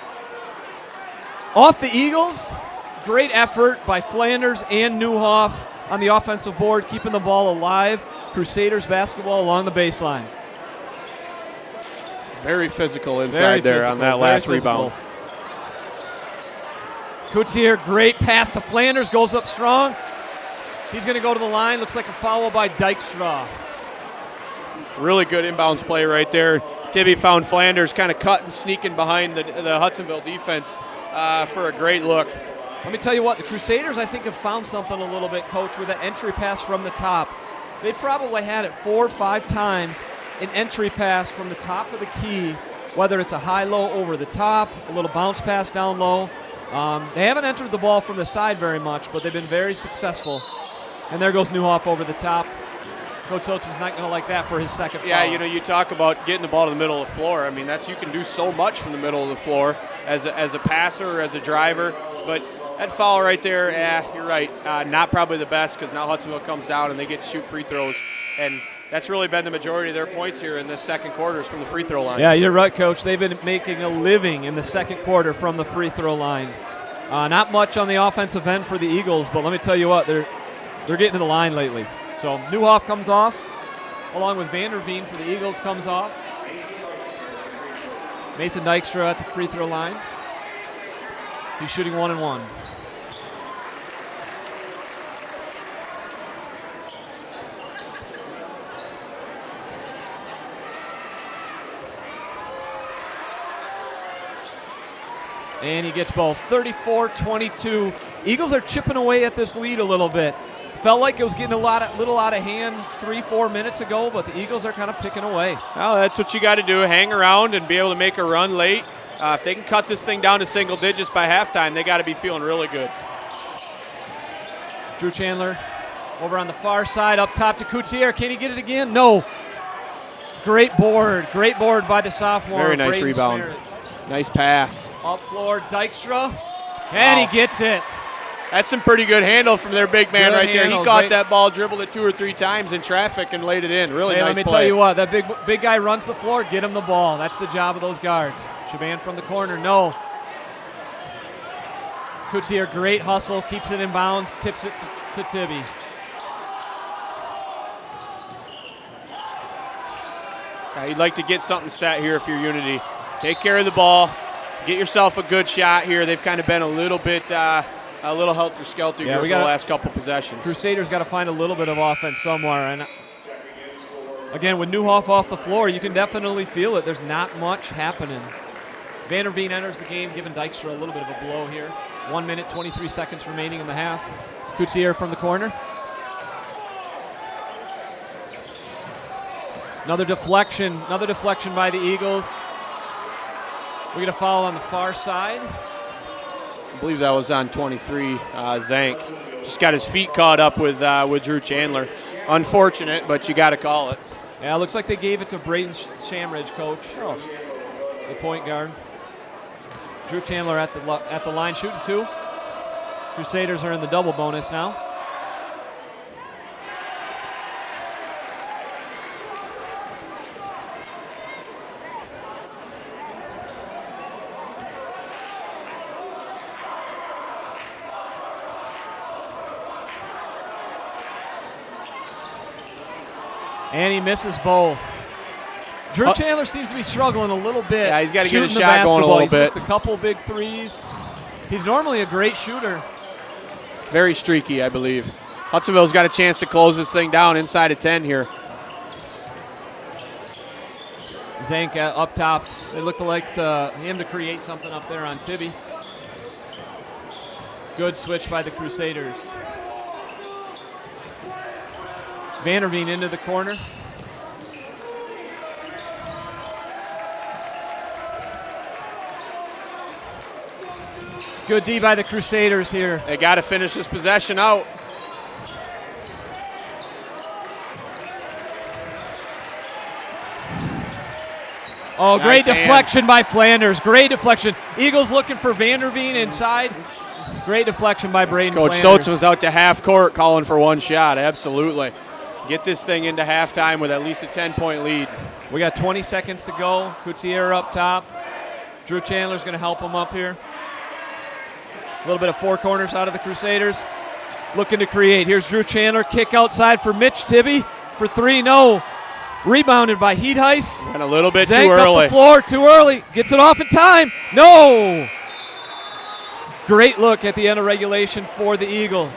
Off the Eagles. Great effort by Flanders and Newhoff on the offensive board, keeping the ball alive. Crusaders basketball along the baseline. Very physical inside Very there physical, on that last rebound. Coutier, great pass to Flanders, goes up strong. He's going to go to the line. Looks like a foul by Dykstra. Really good inbounds play right there. Tibby found Flanders kind of cutting, sneaking behind the Hudsonville defense for a great look. Let me tell you what, the Crusaders, I think, have found something a little bit, Coach, with an entry pass from the top. They probably had it 4 or 5 times, an entry pass from the top of the key, whether it's a high-low over the top, a little bounce pass down low. They haven't entered the ball from the side very much, but they've been very successful. And there goes Newhoff over the top. Coach Oates was not going to like that for his second foul. Yeah, you talk about getting the ball to the middle of the floor. I mean, you can do so much from the middle of the floor as a passer or as a driver. But that foul right there, you're right. Not probably the best because now Hudsonville comes down and they get to shoot free throws. And that's really been the majority of their points here in this second quarter is from the free throw line. Yeah, you're right, Coach. They've been making a living in the second quarter from the free throw line. Not much on the offensive end for the Eagles, but let me tell you what, they're getting to the line lately. So Newhoff comes off, along with Vanderveen for the Eagles comes off. Mason Dykstra at the free throw line. He's shooting 1-1. And he gets both. 34-22. Eagles are chipping away at this lead a little bit. Felt like it was getting a little out of hand 3-4 minutes ago, but the Eagles are kind of picking away. Well, that's what you got to do, hang around and be able to make a run late. If they can cut this thing down to single digits by halftime, they got to be feeling really good. Drew Chandler Over on the far side, up top to Coutier. Can he get it again? No. Great board by the sophomore. Very nice Braden rebound. Smearich. Nice pass. Up floor, Dykstra, and Wow. he gets it. That's some pretty good handle from their big man Good right there. He handles, caught right? that ball, dribbled it 2 or 3 times in traffic, and laid it in. Really Hey, nice let me play. tell you what, that big guy runs the floor, get him the ball. That's the job of those guards. Shaban from the corner, no. Coutier, great hustle, keeps it in bounds, tips it to Tibby. You'd like to get something set here if you're Unity. Take care of the ball. Get yourself a good shot here. They've kind of been a little bit, a little helter-skelter here for the last couple possessions. Crusaders got to find a little bit of offense somewhere. And again, with Newhoff off the floor, you can definitely feel it. There's not much happening. Vanderveen enters the game, giving Dykstra a little bit of a blow here. 1 minute, 23 seconds remaining in the half. Coutier from the corner. Another deflection by the Eagles. We get a foul on the far side. I believe that was on 23, Zank. Just got his feet caught up with Drew Chandler. Unfortunate, but you got to call it. Yeah, it looks like they gave it to Braden Shamridge, coach. The point guard. Drew Chandler at the line shooting 2. Crusaders are in the double bonus now. And he misses both. Drew Chandler seems to be struggling a little bit. Yeah, he's got to get his shooting the shot going a basketball. little He's bit. missed a couple big threes. He's normally a great shooter. Very streaky, I believe. Hudsonville's got a chance to close this thing down inside of 10 here. Zank up top. They look like him to create something up there on Tibby. Good switch by the Crusaders. Vanderveen into the corner. Good D by the Crusaders here. They got to finish this possession out. Oh, great Nice deflection by Flanders. Great deflection. Eagles looking for Vanderveen inside. Great deflection by Braden Coach Flanders. Soetz was out to half court calling for one shot. Absolutely. Get this thing into halftime with at least a 10-point lead. We got 20 seconds to go. Coutier up top. Drew Chandler's going to help him up here. A little bit of four corners out of the Crusaders. Looking to create. Here's Drew Chandler. Kick outside for Mitch Tibby. For 3, no. Rebounded by Heatheis. And a little bit Zank too up early. the floor, too early. Gets it off in time. No. Great look at the end of regulation for the Eagles.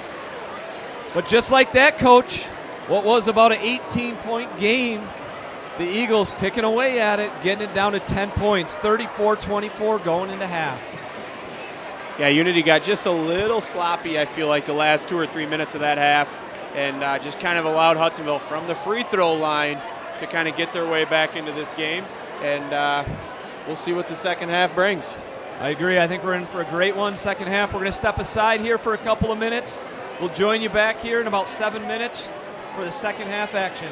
But just like that, Coach, what was about an 18-point game, the Eagles picking away at it, getting it down to 10 points, 34-24 going into half. Yeah, Unity got just a little sloppy, I feel like, the last 2 or 3 minutes of that half, and just kind of allowed Hudsonville from the free throw line to kind of get their way back into this game. And we'll see what the second half brings. I agree. I think we're in for a great one. Second half, we're going to step aside here for a couple of minutes. We'll join you back here in about 7 minutes for the second half action.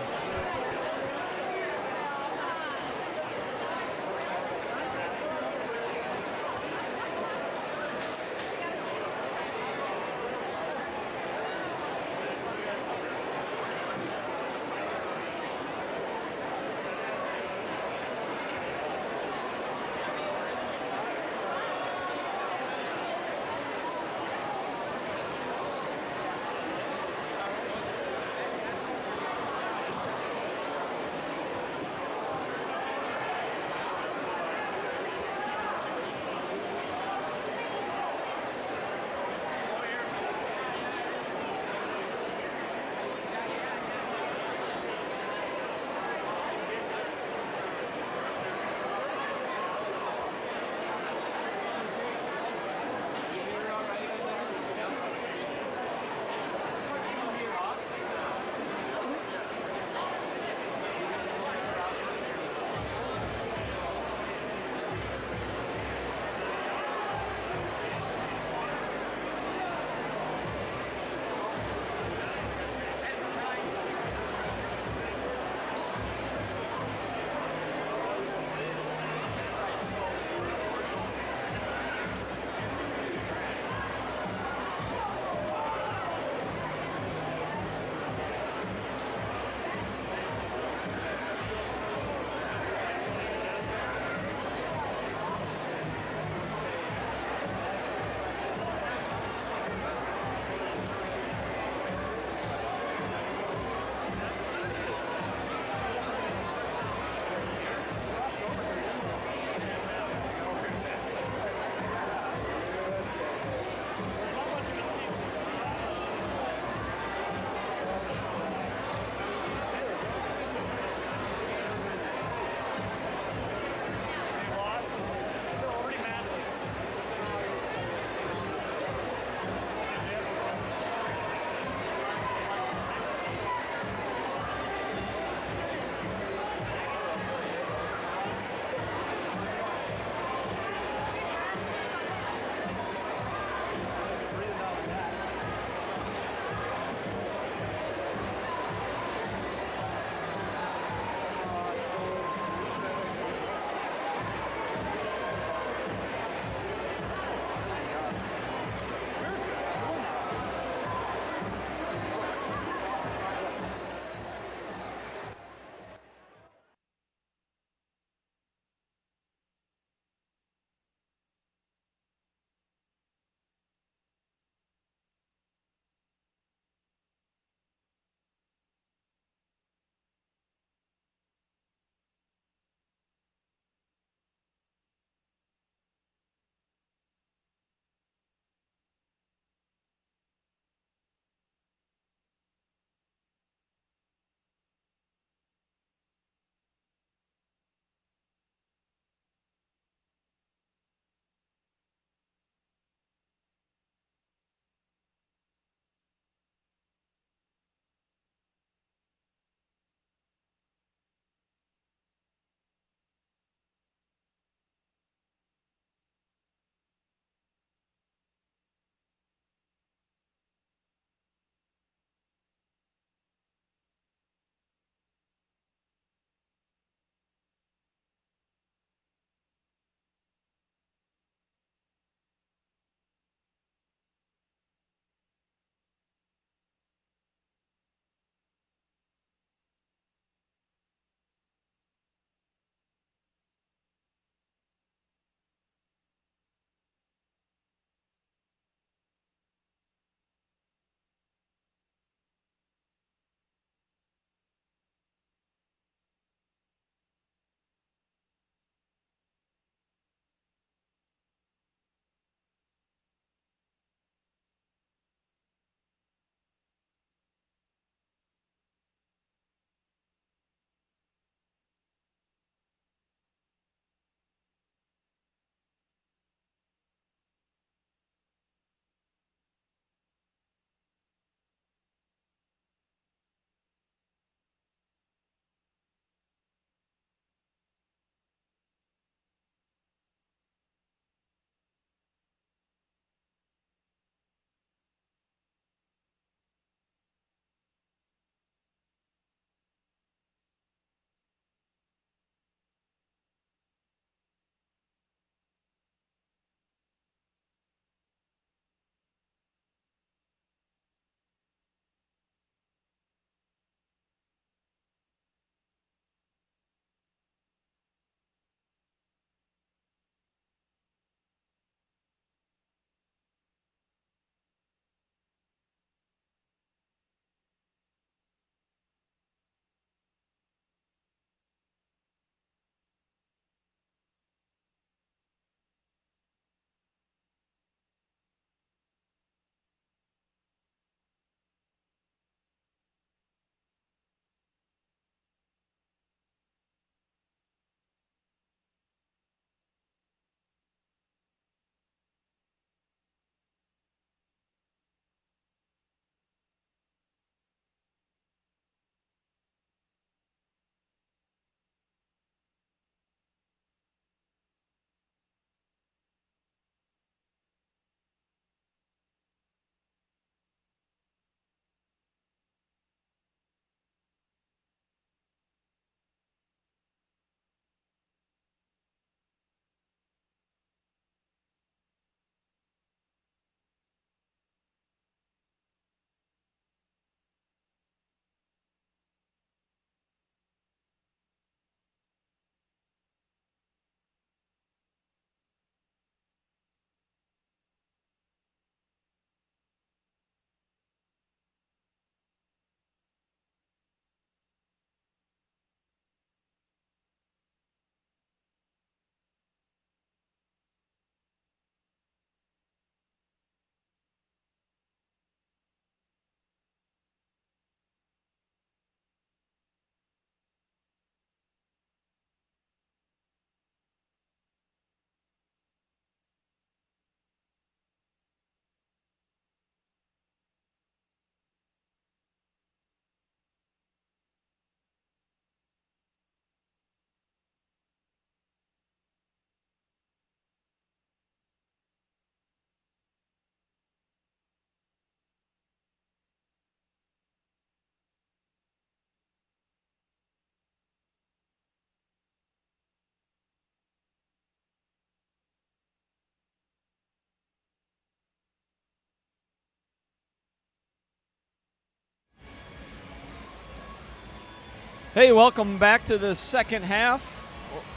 Hey, welcome back to the second half.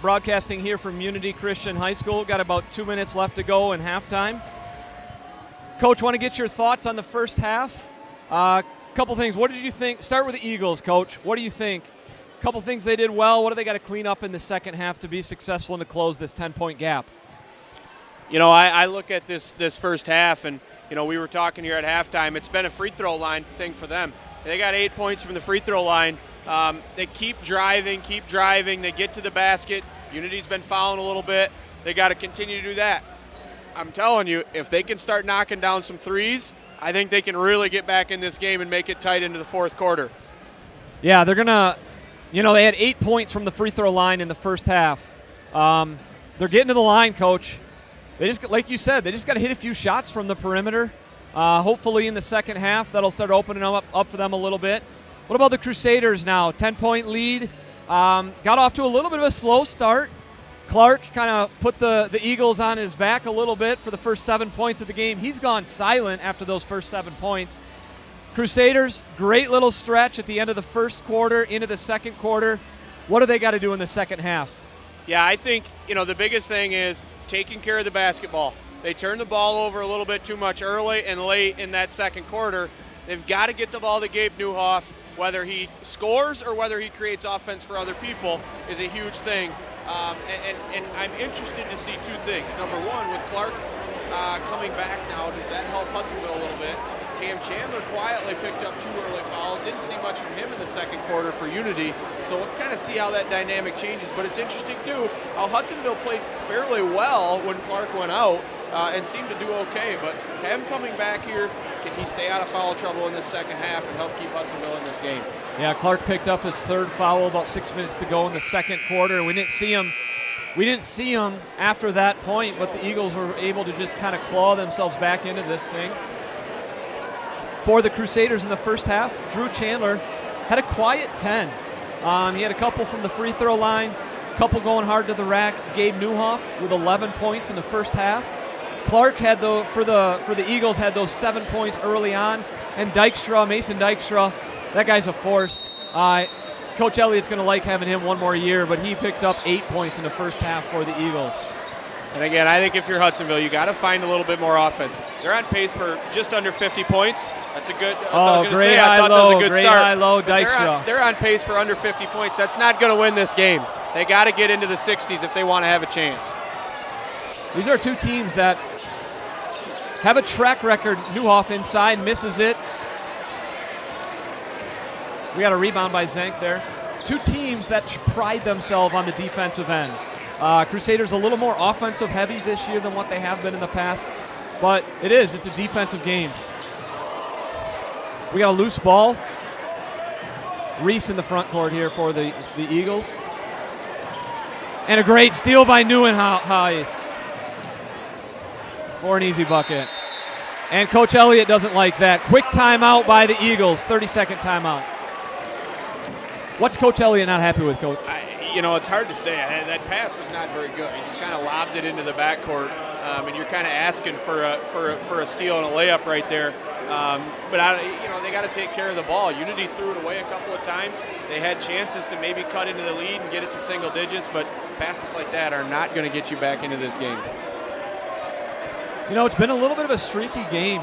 Broadcasting here from Unity Christian High School. Got about 2 minutes left to go in halftime. Coach, want to get your thoughts on the first half? Couple things. What did you think? Start with the Eagles, Coach. What do you think? Couple things they did well. What do they got to clean up in the second half to be successful and to close this 10-point gap? You know, I look at this first half, and, you know, we were talking here at halftime. It's been a free throw line thing for them. They got 8 points from the free throw line. They keep driving. They get to the basket. Unity's been fouling a little bit. They got to continue to do that. I'm telling you, if they can start knocking down some threes, I think they can really get back in this game and make it tight into the fourth quarter. Yeah, they're going to, you know, they had 8 points from the free throw line in the first half. They're getting to the line, Coach. They just, like you said, they just got to hit a few shots from the perimeter. Hopefully in the second half, that'll start opening up for them a little bit. What about the Crusaders now? 10-point lead. Got off to a little bit of a slow start. Clark kind of put the Eagles on his back a little bit for the first 7 points of the game. He's gone silent after those first 7 points. Crusaders, great little stretch at the end of the first quarter into the second quarter. What do they got to do in the second half? Yeah, I think, you know, the biggest thing is taking care of the basketball. They turned the ball over a little bit too much early and late in that second quarter. They've got to get the ball to Gabe Newhoff. Whether he scores or whether he creates offense for other people is a huge thing. And I'm interested to see two things. Number one, with Clark coming back now, does that help Hudsonville a little bit? Cam Chandler quietly picked up 2 early fouls. Didn't see much from him in the second quarter for Unity. So we'll kind of see how that dynamic changes. But it's interesting, too, how Hudsonville played fairly well when Clark went out and seemed to do okay. But him coming back here, can he stay out of foul trouble in this second half and help keep Hudsonville in this game? Yeah, Clark picked up his 3rd foul about 6 minutes to go in the second quarter. We didn't see him after that point, but the Eagles were able to just kind of claw themselves back into this thing. For the Crusaders in the first half, Drew Chandler had a quiet 10. He had a couple from the free throw line, a couple going hard to the rack. Gabe Newhoff with 11 points in the first half. Clark had for the Eagles had those 7 points early on, and Mason Dykstra, that guy's a force. Coach Elliott's going to like having him one more year, but he picked up 8 points in the first half for the Eagles. And again, I think if you're Hudsonville, you got to find a little bit more offense. They're on pace for just under 50 points. That's a good. Great high-low, Dykstra. They're on pace for under 50 points. That's not going to win this game. They got to get into the 60s if they want to have a chance. These are two teams that have a track record. Newhoff inside, misses it. We got a rebound by Zank there. Two teams that pride themselves on the defensive end. Crusaders a little more offensive heavy this year than what they have been in the past, but it's a defensive game. We got a loose ball. Reese in the front court here for the Eagles. And a great steal by Neuenhuis for an easy bucket. And Coach Elliott doesn't like that. Quick timeout by the Eagles, 30-second timeout. What's Coach Elliott not happy with, Coach? It's hard to say. That pass was not very good. He just kind of lobbed it into the backcourt, and you're kind of asking for a steal and a layup right there. But they got to take care of the ball. Unity threw it away a couple of times. They had chances to maybe cut into the lead and get it to single digits, but passes like that are not going to get you back into this game. It's been a little bit of a streaky game.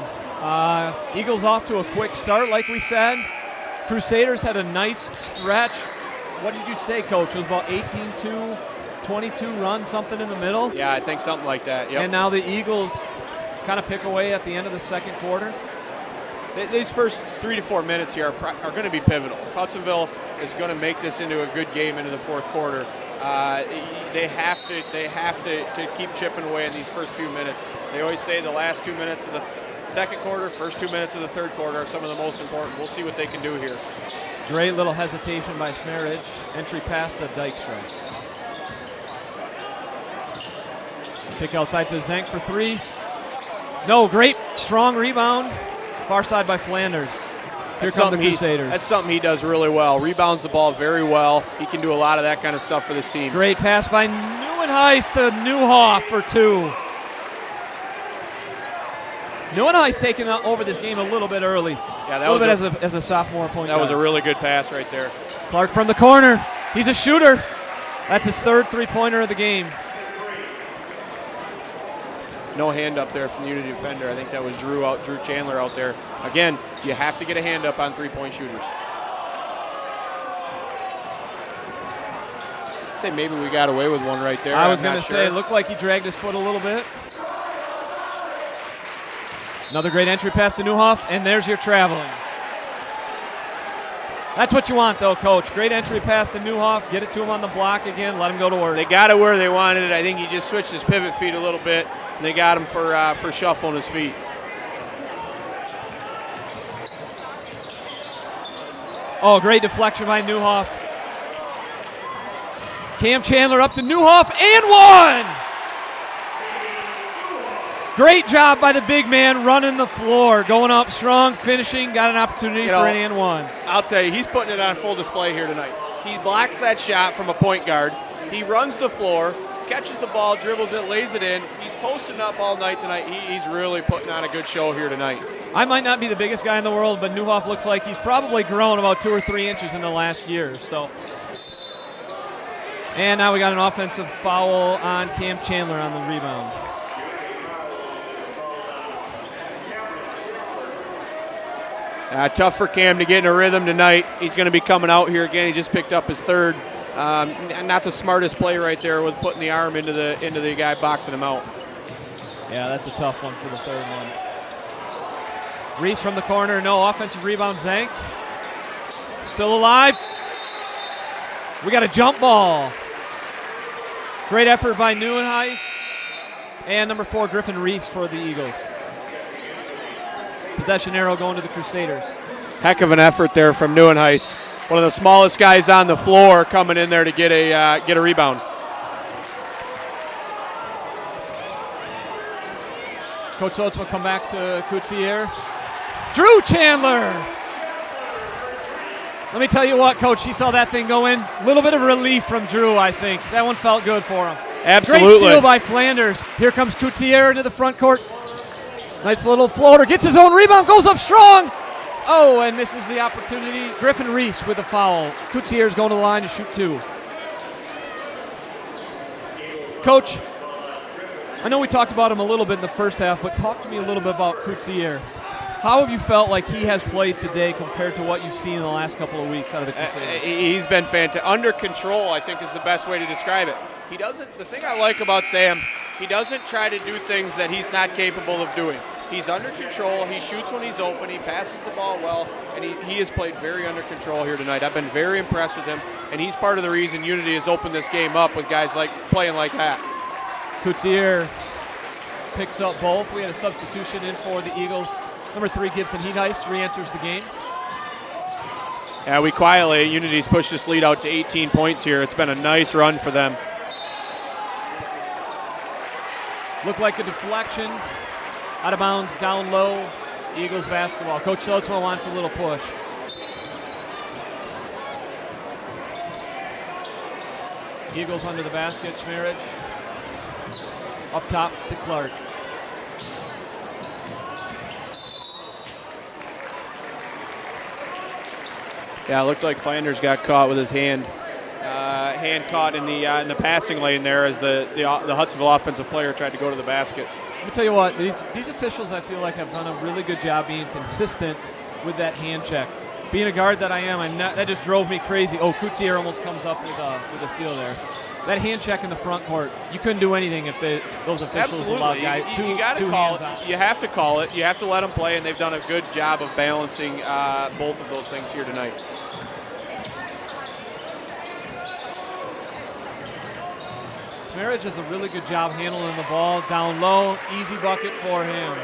Eagles off to a quick start, like we said. Crusaders had a nice stretch. What did you say, Coach? It was about 18-2, 22 run, something in the middle? Yeah, I think something like that, yep. And now the Eagles kind of pick away at the end of the second quarter. These first 3 to 4 minutes here are going to be pivotal. If Hudsonville is going to make this into a good game into the fourth quarter, they have to keep chipping away in these first few minutes. They always say the last 2 minutes of the second quarter, first 2 minutes of the third quarter are some of the most important. We'll see what they can do here. Great little hesitation by Smeridge. Entry pass to Dykstra. Kick outside to Zank for 3. No, great strong rebound. Far side by Flanders. Here come the Crusaders. That's something he does really well. Rebounds the ball very well. He can do a lot of that kind of stuff for this team. Great pass by Neuenhuis to Newhoff for 2. Neuenhuis taking over this game a little bit early. Yeah, a little bit as a sophomore point that guard. was a really good pass right there. Clark from the corner. He's a shooter. That's his third three-pointer of the game. No hand up there from the Unity defender. I think that was Drew Chandler out there. Again, you have to get a hand up on three-point shooters. I'd say maybe we got away with one right there. I was going not to sure. say, it looked like he dragged his foot a little bit. Another great entry pass to Newhoff, and there's your traveling. That's what you want, though, Coach. Great entry pass to Newhoff. Get it to him on the block again. Let him go to work. They got it where they wanted it. I think he just switched his pivot feet a little bit, and they got him for shuffling his feet. Oh, great deflection by Newhoff. Cam Chandler up to Newhoff, and one! Great job by the big man running the floor, going up strong, finishing, got an opportunity for an and one. I'll tell you, he's putting it on full display here tonight. He blocks that shot from a point guard. He runs the floor, catches the ball, dribbles it, lays it in. He's posting up all night tonight. He's really putting on a good show here tonight. I might not be the biggest guy in the world, but Newhoff looks like he's probably grown about 2 or 3 inches in the last year. So, and now we got an offensive foul on Cam Chandler on the rebound. Tough for Cam to get in a rhythm tonight. He's going to be coming out here again. He just picked up his third. Not the smartest play right there with putting the arm into the guy boxing him out. Yeah, that's a tough one for the third one. Reese from the corner, no offensive rebound. Zank still alive. We got a jump ball. Great effort by Neuenhuis. And number 4, Griffin Reese for the Eagles. Possession arrow going to the Crusaders. Heck of an effort there from Neuenhuis. One of the smallest guys on the floor coming in there to get a rebound. Coach Oates will come back to Coutier. Drew Chandler. Let me tell you what, Coach, he saw that thing go in. A little bit of relief from Drew, I think. That one felt good for him. Absolutely. Great steal by Flanders. Here comes Coutier into the front court. Nice little floater. Gets his own rebound. Goes up strong. Oh, and misses the opportunity. Griffin Reese with a foul. Coutier's going to the line to shoot 2. Coach, I know we talked about him a little bit in the first half, but talk to me a little bit about Coutier. How have you felt like he has played today compared to what you've seen in the last couple of weeks out of the Crusaders? He's been fantastic. Under control, I think, is the best way to describe it. He doesn't. The thing I like about Sam, he doesn't try to do things that he's not capable of doing. He's under control. He shoots when he's open. He passes the ball well, and he has played very under control here tonight. I've been very impressed with him, and he's part of the reason Unity has opened this game up with guys like playing like that. Coutier picks up both. We had a substitution in for the Eagles. Number 3, Gibson Heathice re-enters the game. Yeah, we quietly, Unity's pushed this lead out to 18 points here. It's been a nice run for them. Looked like a deflection. Out of bounds, down low. Eagles basketball. Coach Schlotzman wants a little push. Eagles under the basket. Schmerich up top to Clark. Yeah, it looked like Flanders got caught with his hand caught in the passing lane there as the Hudsonville offensive player tried to go to the basket. Let me tell you what, these officials I feel like have done a really good job being consistent with that hand check. Being a guard that I am, that just drove me crazy. Oh, Coutier almost comes up with a steal there. That hand check in the front court, you couldn't do anything if those officials allowed guys you got to call it. You have to call it. You have to let them play, and they've done a good job of balancing both of those things here tonight. Schmerich does a really good job handling the ball down low. Easy bucket for him.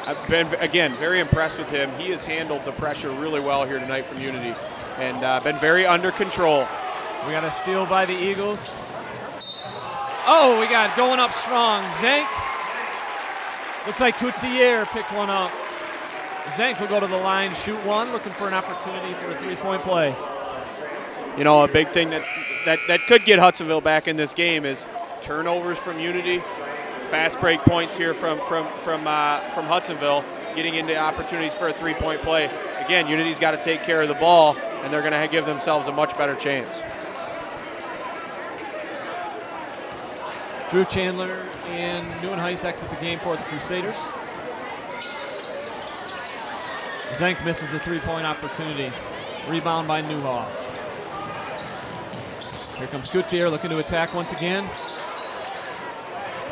I've been, again, very impressed with him. He has handled the pressure really well here tonight from Unity and been very under control. We got a steal by the Eagles. Oh, we got going up strong. Zank. Looks like Coutier picked one up. Zank will go to the line, shoot one, looking for an opportunity for a three-point play. You know, a big thing that could get Hudsonville back in this game is turnovers from Unity, fast break points here from Hudsonville, getting into opportunities for a three-point play. Again, Unity's got to take care of the ball, and they're going to give themselves a much better chance. Drew Chandler and Neuenhuis exit the game for the Crusaders. Zank misses the three-point opportunity. Rebound by Newhoff. Here comes Kutsier looking to attack once again.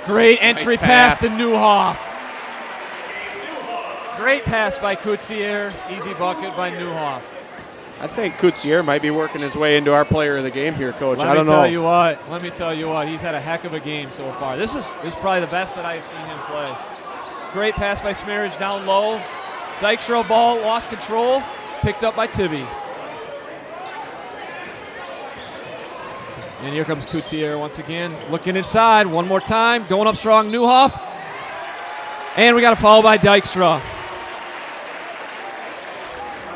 Great entry Nice pass pass to Newhoff. Great pass by Kutsier. Easy bucket by Newhoff. I think Kutsier might be working his way into our player of the game here, Coach. I don't know. Let me tell you what. He's had a heck of a game so far. This is probably the best that I've seen him play. Great pass by Smarridge down low. Dykstra ball, lost control. Picked up by Tibby. And here comes Kutsier once again. Looking inside one more time. Going up strong, Newhoff. And we got a foul by Dykstra.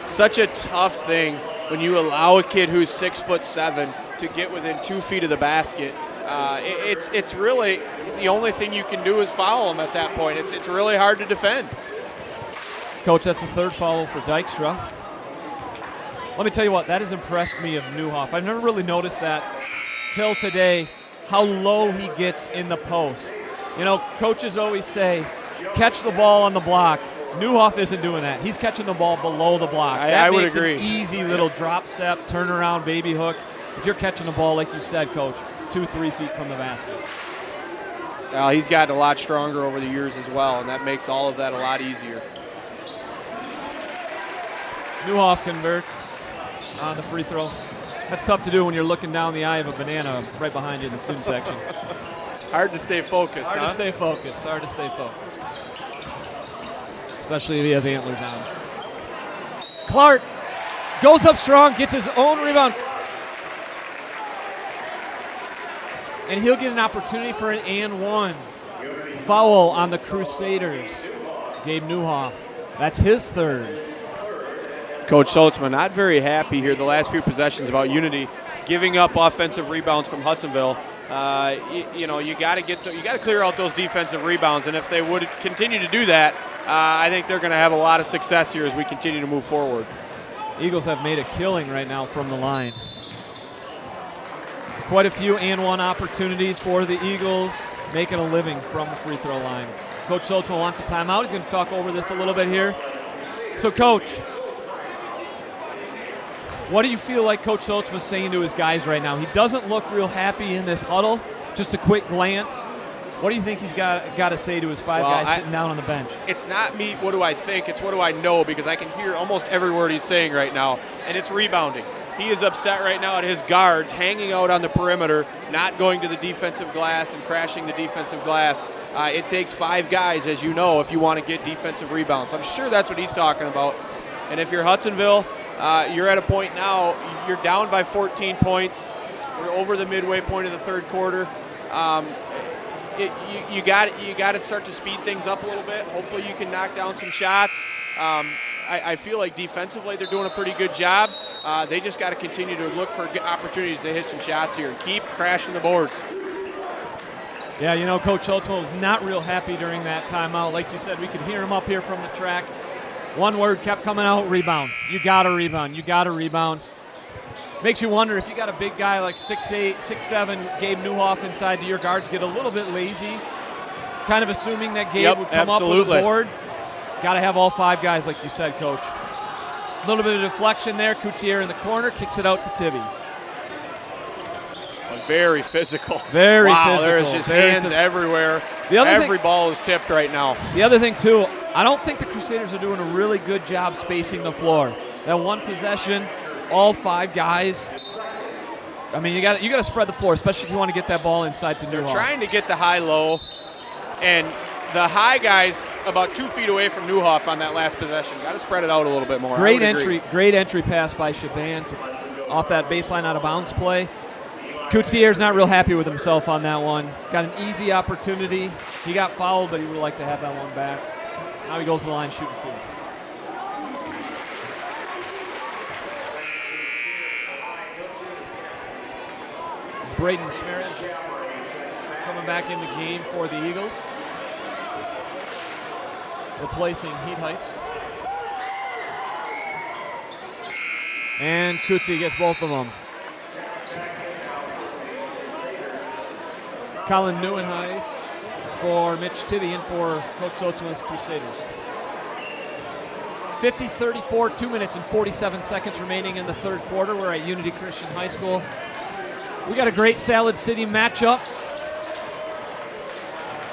Such a tough thing when you allow a kid who's 6'7" to get within 2 feet of the basket. It's really the only thing you can do is foul him at that point. It's really hard to defend. Coach, that's the third foul for Dykstra. Let me tell you what, that has impressed me of Newhoff. I've never really noticed that till today, how low he gets in the post. You know, coaches always say, catch the ball on the block. Newhoff isn't doing that. He's catching the ball below the block. I would agree. An easy little drop step, turnaround, baby hook. If you're catching the ball, like you said, Coach, 2-3 feet from the basket. Well, he's gotten a lot stronger over the years as well, and that makes all of that a lot easier. Newhoff converts on the free throw. That's tough to do when you're looking down the eye of a banana right behind you in the student section. Hard to stay focused, Hard to stay focused. Especially if he has antlers on. Clark goes up strong, gets his own rebound. And he'll get an opportunity for an and one. Foul on the Crusaders. Gabe Newhoff. That's his third. Coach Saltzman not very happy here the last few possessions about Unity giving up offensive rebounds from Hudsonville. You got to clear out those defensive rebounds, and if they would continue to do that, I think they're going to have a lot of success here as we continue to move forward. Eagles have made a killing right now from the line. Quite a few and one opportunities for the Eagles, making a living from the free throw line. Coach Saltzman wants a timeout. He's going to talk over this a little bit here. So, Coach, what do you feel like Coach Saltzman's saying to his guys right now? He doesn't look real happy in this huddle. Just a quick glance. What do you think he's got to say to his guys sitting down on the bench? It's not me, what do I think, it's what do I know, because I can hear almost every word he's saying right now, and it's rebounding. He is upset right now at his guards hanging out on the perimeter, not going to the defensive glass and crashing the defensive glass. It takes 5 guys, as you know, if you want to get defensive rebounds. I'm sure that's what he's talking about. And if you're Hudsonville, you're at a point now, you're down by 14 points. We're over the midway point of the third quarter. You got to start to speed things up a little bit. Hopefully you can knock down some shots. I feel like defensively they're doing a pretty good job. They just got to continue to look for opportunities to hit some shots here and keep crashing the boards. Yeah, you know, Coach Saltzman was not real happy during that timeout. Like you said, we could hear him up here from the track. One word kept coming out, rebound. You got to rebound. You got to rebound. Makes you wonder if you got a big guy like 6'8", 6'7", Gabe Newhoff inside, do your guards get a little bit lazy? Kind of assuming that Gabe would come up with a board. Got to have all 5 guys, like you said, Coach. A little bit of deflection there. Kutsier in the corner, kicks it out to Tibby. Very physical. Very wow, physical. There's just hands everywhere. Every ball is tipped right now. The other thing, too, I don't think the Crusaders are doing a really good job spacing the floor. That one possession, all 5 guys. I mean, you got to spread the floor, especially if you want to get that ball inside to Newhoff. They're trying to get the high-low, and the high guys about 2 feet away from Newhoff on that last possession. Got to spread it out a little bit more. Great entry pass by Shaban off that baseline out of bounds play. Kutsier's not real happy with himself on that one. Got an easy opportunity. He got fouled, but he would like to have that one back. Now he goes to the line shooting 2. Braden Smarridge coming back in the game for the Eagles. replacing Heat Heiss. And Kutsi gets both of them. Colin Neuenhuis for Mitch Tibby and for Coach Sotzma's Crusaders. 50-34, 2 minutes and 47 seconds remaining in the third quarter. We're at Unity Christian High School. We got a great Salad City matchup.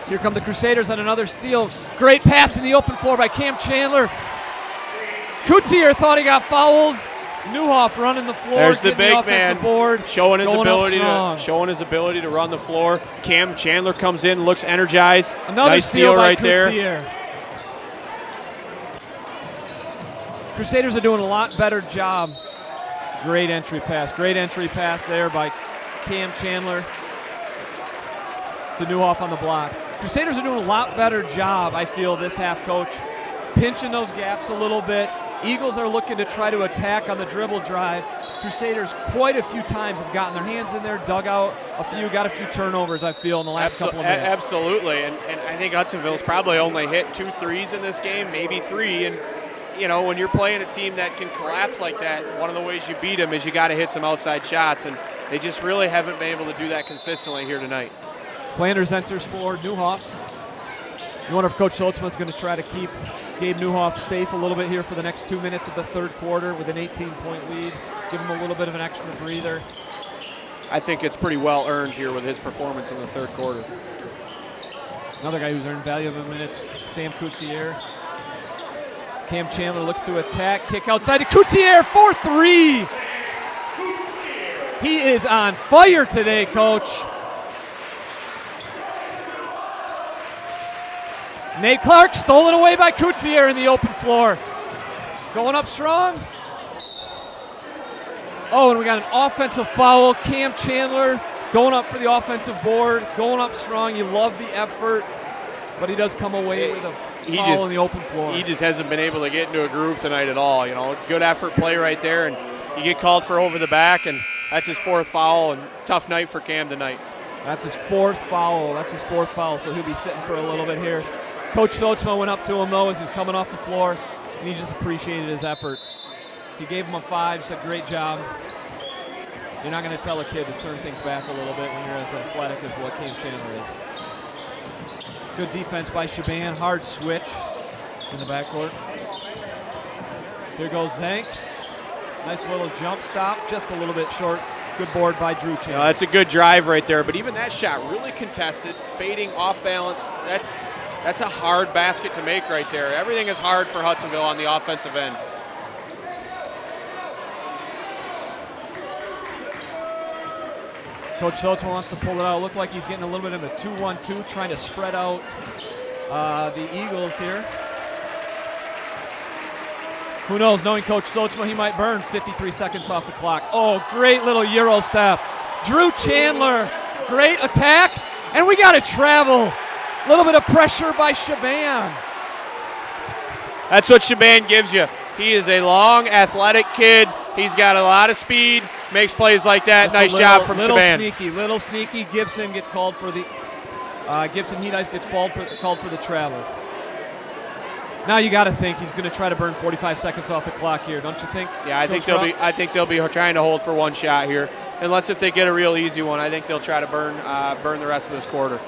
Here come the Crusaders on another steal. Great pass in the open floor by Cam Chandler. Kutsier thought he got fouled. Newhoff running the floor. There's the big offensive man board, showing his going ability to run the floor. Cam Chandler comes in, looks energized. Another nice steal by right there. Kutsier. Crusaders are doing a lot better job. Great entry pass there by Cam Chandler to Newhoff on the block. Crusaders are doing a lot better job, I feel, this half, Coach. Pinching those gaps a little bit. Eagles are looking to try to attack on the dribble drive. Crusaders quite a few times have gotten their hands in there, dug out got a few turnovers, I feel, in the last couple of minutes. Absolutely, and I think Hudsonville's probably only hit 2 threes in this game, maybe 3, and you know, when you're playing a team that can collapse like that, one of the ways you beat them is you got to hit some outside shots, and they just really haven't been able to do that consistently here tonight. Flanders enters for Newhoff. You wonder if Coach Holtzman's going to try to keep Gabe Newhoff safe a little bit here for the next 2 minutes of the third quarter with an 18-point lead. Give him a little bit of an extra breather. I think it's pretty well earned here with his performance in the third quarter. Another guy who's earned valuable minutes, Sam Kutsier. Cam Chandler looks to attack, kick outside to Kutsier for 3. He is on fire today, Coach. Nate Clark stolen away by Kutsier in the open floor. Going up strong. Oh, and we got an offensive foul. Cam Chandler going up for the offensive board, going up strong. You love the effort, but he does come away with a foul in the open floor. He just hasn't been able to get into a groove tonight at all. You know, good effort play right there, and you get called for over the back, and that's his 4th foul, and tough night for Cam tonight. That's his 4th foul. So he'll be sitting for a little bit here. Coach Sotzma went up to him, though, as he's coming off the floor, and he just appreciated his effort. He gave him a 5, said, great job. You're not going to tell a kid to turn things back a little bit when you're as athletic as what Cam Chandler is. Good defense by Shaban. Hard switch in the backcourt. Here goes Zank. Nice little jump stop, just a little bit short. Good board by Drew Chandler. That's a good drive right there, but even that shot really contested, fading off balance. That's a hard basket to make right there. Everything is hard for Hudsonville on the offensive end. Coach Sotzma wants to pull it out. Looked like he's getting a little bit of a 2-1-2, trying to spread out the Eagles here. Who knows, knowing Coach Sotzma, he might burn 53 seconds off the clock. Oh, great little Euro step. Drew Chandler, great attack, and we got to travel. A little bit of pressure by Shaban. That's what Shaban gives you. He is a long, athletic kid. He's got a lot of speed, makes plays like that. Just nice job from Shaban. Little sneaky. Gibson gets called for the Gibson Heat Ice gets called for the travel. Now you got to think he's going to try to burn 45 seconds off the clock here, don't you think? Yeah, I think they'll be trying to hold for one shot here, unless if they get a real easy one. I think they'll try to burn the rest of this quarter.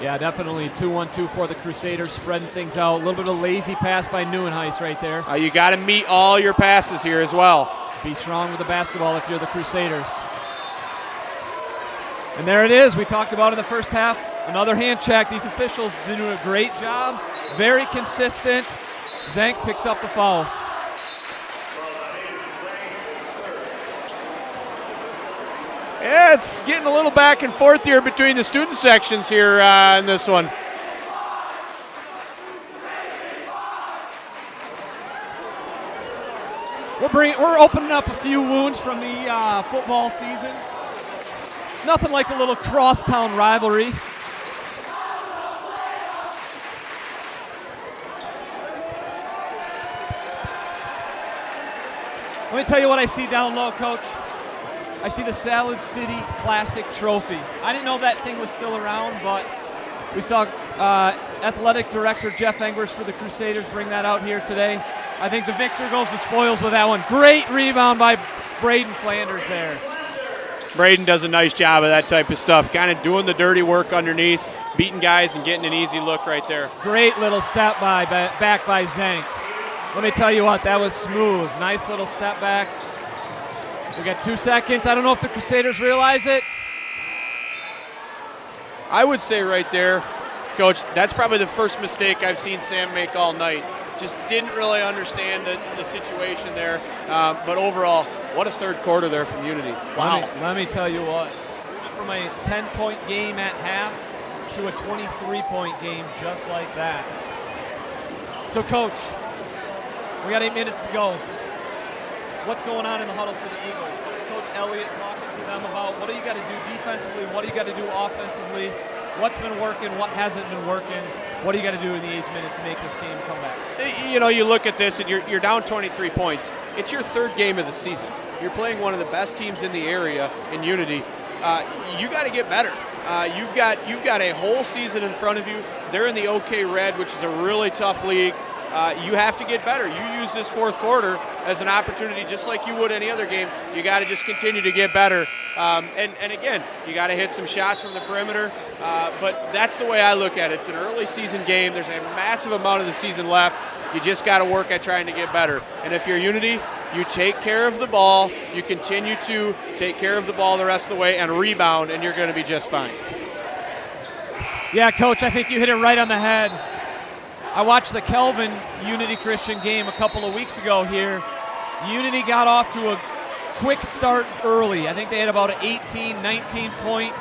Yeah, definitely 2-1-2 for the Crusaders, spreading things out. A little bit of a lazy pass by Neuenhuis right there. You got to meet all your passes here as well. Be strong with the basketball if you're the Crusaders. And there it is. We talked about in the first half. Another hand check. These officials doing a great job. Very consistent. Zank picks up the foul. Yeah, it's getting a little back and forth here between the student sections here in this one. We're opening up a few wounds from the football season. Nothing like a little crosstown rivalry. Let me tell you what I see down low, Coach. I see the Salad City Classic Trophy. I didn't know that thing was still around, but we saw Athletic Director Jeff Engers for the Crusaders bring that out here today. I think the victor goes to spoils with that one. Great rebound by Braden Flanders there. Braden does a nice job of that type of stuff, kind of doing the dirty work underneath, beating guys and getting an easy look right there. Great little step back by Zank. Let me tell you what, that was smooth. Nice little step back. We got 2 seconds. I don't know if the Crusaders realize it. I would say right there, Coach, that's probably the first mistake I've seen Sam make all night. Just didn't really understand the situation there. But overall, what a third quarter there from Unity. Wow. Let me tell you what. From a 10-point game at half to a 23-point game just like that. So, Coach, we got 8 minutes to go. What's going on in the huddle for the Eagles? What's Coach Elliott talking to them about? What do you got to do defensively? What do you got to do offensively? What's been working? What hasn't been working? What do you got to do in the 8 minutes to make this game come back? You know, you look at this and you're down 23 points. It's your third game of the season. You're playing one of the best teams in the area in Unity. You got to get better. You've got a whole season in front of you. They're in the OK Red, which is a really tough league. You have to get better. You use this fourth quarter as an opportunity, just like you would any other game. You got to just continue to get better. And again, you got to hit some shots from the perimeter. But that's the way I look at it. It's an early season game. There's a massive amount of the season left. You just got to work at trying to get better. And if you're Unity, you take care of the ball. You continue to take care of the ball the rest of the way and rebound, and you're going to be just fine. Yeah, Coach, I think you hit it right on the head. I watched the Kelvin Unity Christian game a couple of weeks ago here. Unity got off to a quick start early. I think they had about an 18, 19-point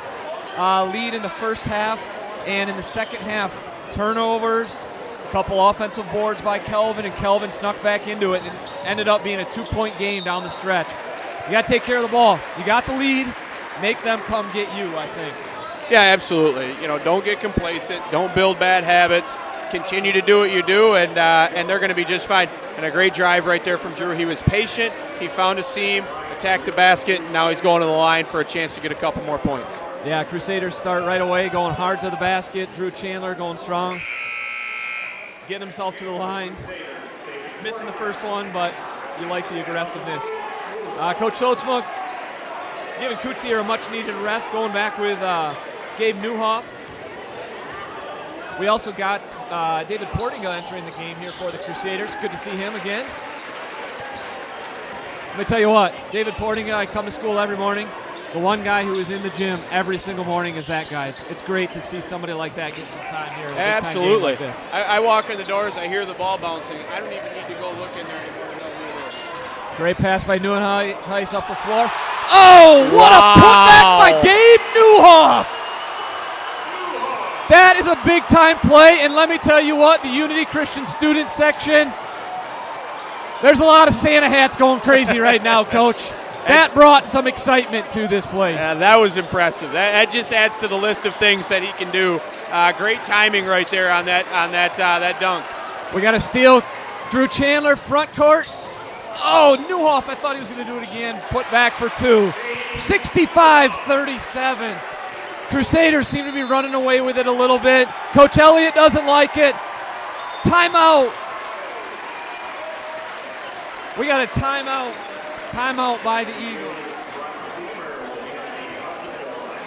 lead in the first half. And in the second half, turnovers, a couple offensive boards by Kelvin, and Kelvin snuck back into it and ended up being a 2-point game down the stretch. You got to take care of the ball. You got the lead. Make them come get you, I think. Yeah, absolutely. You know, don't get complacent. Don't build bad habits. Continue to do what you do, and they're going to be just fine. And a great drive right there from Drew. He was patient. He found a seam, attacked the basket, and now he's going to the line for a chance to get a couple more points. Yeah, Crusaders start right away, going hard to the basket. Drew Chandler going strong, getting himself to the line. Missing the first one, but you like the aggressiveness. Coach Sotsma giving Kutsier a much-needed rest, going back with Gabe Newhoff. We also got David Portinga entering the game here for the Crusaders. Good to see him again. Let me tell you what, David Portinga, I come to school every morning. The one guy who is in the gym every single morning is that guy. It's great to see somebody like that get some time here. Absolutely. Like this. I walk in the doors, I hear the ball bouncing. I don't even need to go look in there anymore to know who it is. Great pass by Neuenhuis up the floor. Oh, what a putback by Gabe Newhoff! That is a big-time play, and let me tell you what, the Unity Christian student section, there's a lot of Santa hats going crazy right now, Coach. That brought some excitement to this place. Yeah, that was impressive. That just adds to the list of things that he can do. Great timing right there on that dunk. We got a steal. Drew Chandler, front court. Oh, Newhoff, I thought he was going to do it again. Put back for two. 65-37. Crusaders seem to be running away with it a little bit. Coach Elliott doesn't like it. Timeout. We got a timeout. Timeout by the Eagles.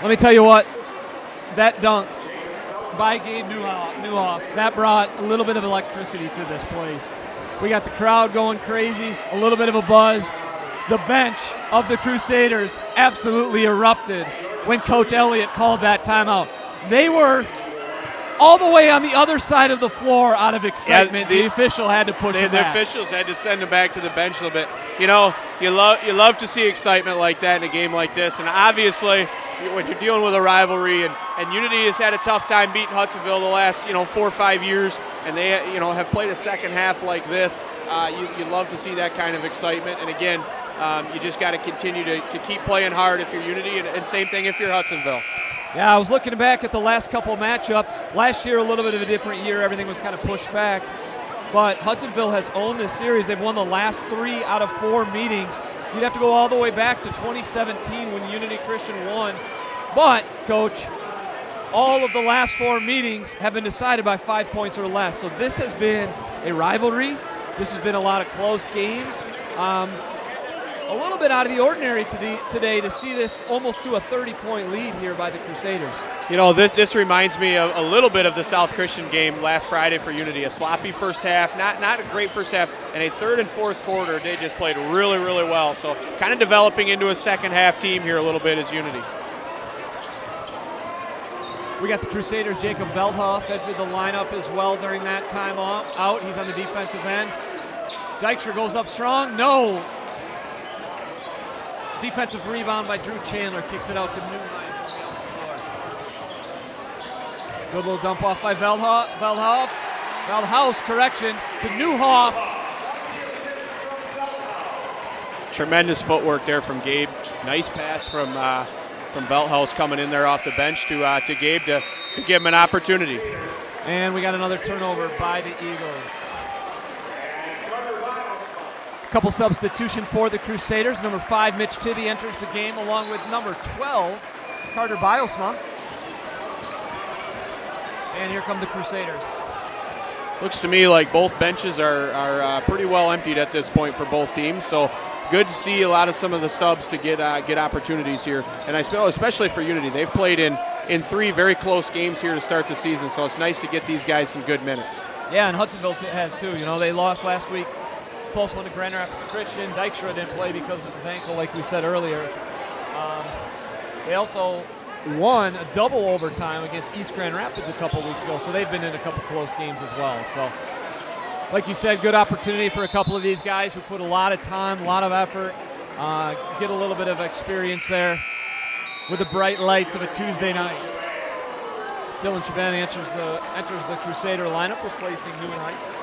Let me tell you what, that dunk by Gabe Newhoff, that brought a little bit of electricity to this place. We got the crowd going crazy, a little bit of a buzz. The bench of the Crusaders absolutely erupted when Coach Elliott called that timeout. They were all the way on the other side of the floor out of excitement. Yeah, the official had to push him back. The officials had to send him back to the bench a little bit. You know, you love to see excitement like that in a game like this, and obviously when you're dealing with a rivalry, and Unity has had a tough time beating Hudsonville the last 4 or 5 years, and they have played a second half like this. You love to see that kind of excitement, and again, you just got to continue to keep playing hard if you're Unity, and same thing if you're Hudsonville. Yeah, I was looking back at the last couple of matchups. Last year, a little bit of a different year. Everything was kind of pushed back. But Hudsonville has owned this series. They've won the last 3 out of 4 meetings. You'd have to go all the way back to 2017 when Unity Christian won. But, Coach, all of the last 4 meetings have been decided by 5 points or less. So this has been a rivalry. This has been a lot of close games. A little bit out of the ordinary today to see this almost to a 30-point lead here by the Crusaders. You know, this reminds me of a little bit of the South Christian game last Friday for Unity. A sloppy first half, not a great first half, and a third and fourth quarter they just played really, really well. So kind of developing into a second half team here a little bit as Unity. We got the Crusaders, Jacob Veldhoff entered the lineup as well during that time out. He's on the defensive end. Dykstra goes up strong. No. Defensive rebound by Drew Chandler. Kicks it out to Newman. Good little dump off by Veldhoff. Correction, to Newhoff. Tremendous footwork there from Gabe. Nice pass from Veldhoff coming in there off the bench to Gabe to give him an opportunity. And we got another turnover by the Eagles. Couple substitution for the Crusaders. Number 5, Mitch Tibby enters the game along with number 12, Carter Bilesma. And here come the Crusaders. Looks to me like both benches are pretty well emptied at this point for both teams. So good to see a lot of some of the subs to get opportunities here. And I feel especially for Unity, they've played in 3 very close games here to start the season. So it's nice to get these guys some good minutes. Yeah, and Hudsonville has too. You know, they lost last week. Close one to Grand Rapids Christian. Dykstra didn't play because of his ankle, like we said earlier. They also won a double overtime against East Grand Rapids a couple weeks ago, so they've been in a couple close games as well. So, like you said, good opportunity for a couple of these guys who put a lot of time, a lot of effort, get a little bit of experience there with the bright lights of a Tuesday night. Dylan Chaban enters the Crusader lineup, replacing Newman Heights.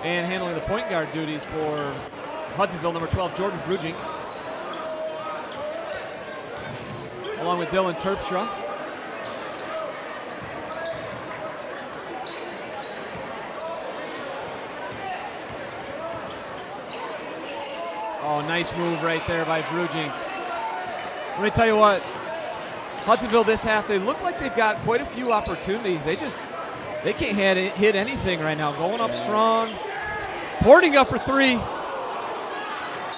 And handling the point guard duties for Hudsonville, number 12, Jordan Brugink. Along with Dylan Terpstra. Oh, nice move right there by Brugink. Let me tell you what, Hudsonville this half, they look like they've got quite a few opportunities. They can't hit anything right now. Going up strong. Porting up for 3.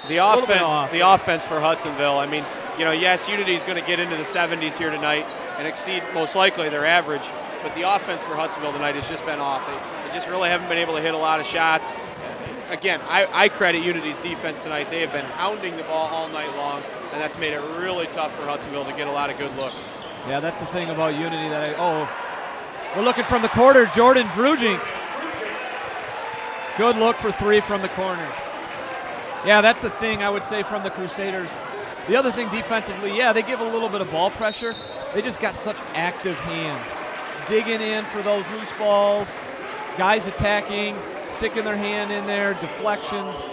The offense for Hudsonville. I mean, you know, yes, Unity's going to get into the 70s here tonight and exceed most likely their average, but the offense for Hudsonville tonight has just been off. They just really haven't been able to hit a lot of shots. Again, I credit Unity's defense tonight. They have been hounding the ball all night long, and that's made it really tough for Hudsonville to get a lot of good looks. Yeah, that's the thing about Unity we're looking from the corner, Jordan Brugink. Good look for 3 from the corner. Yeah, that's the thing I would say from the Crusaders. The other thing defensively, yeah, they give a little bit of ball pressure. They just got such active hands. Digging in for those loose balls, guys attacking, sticking their hand in there, deflections,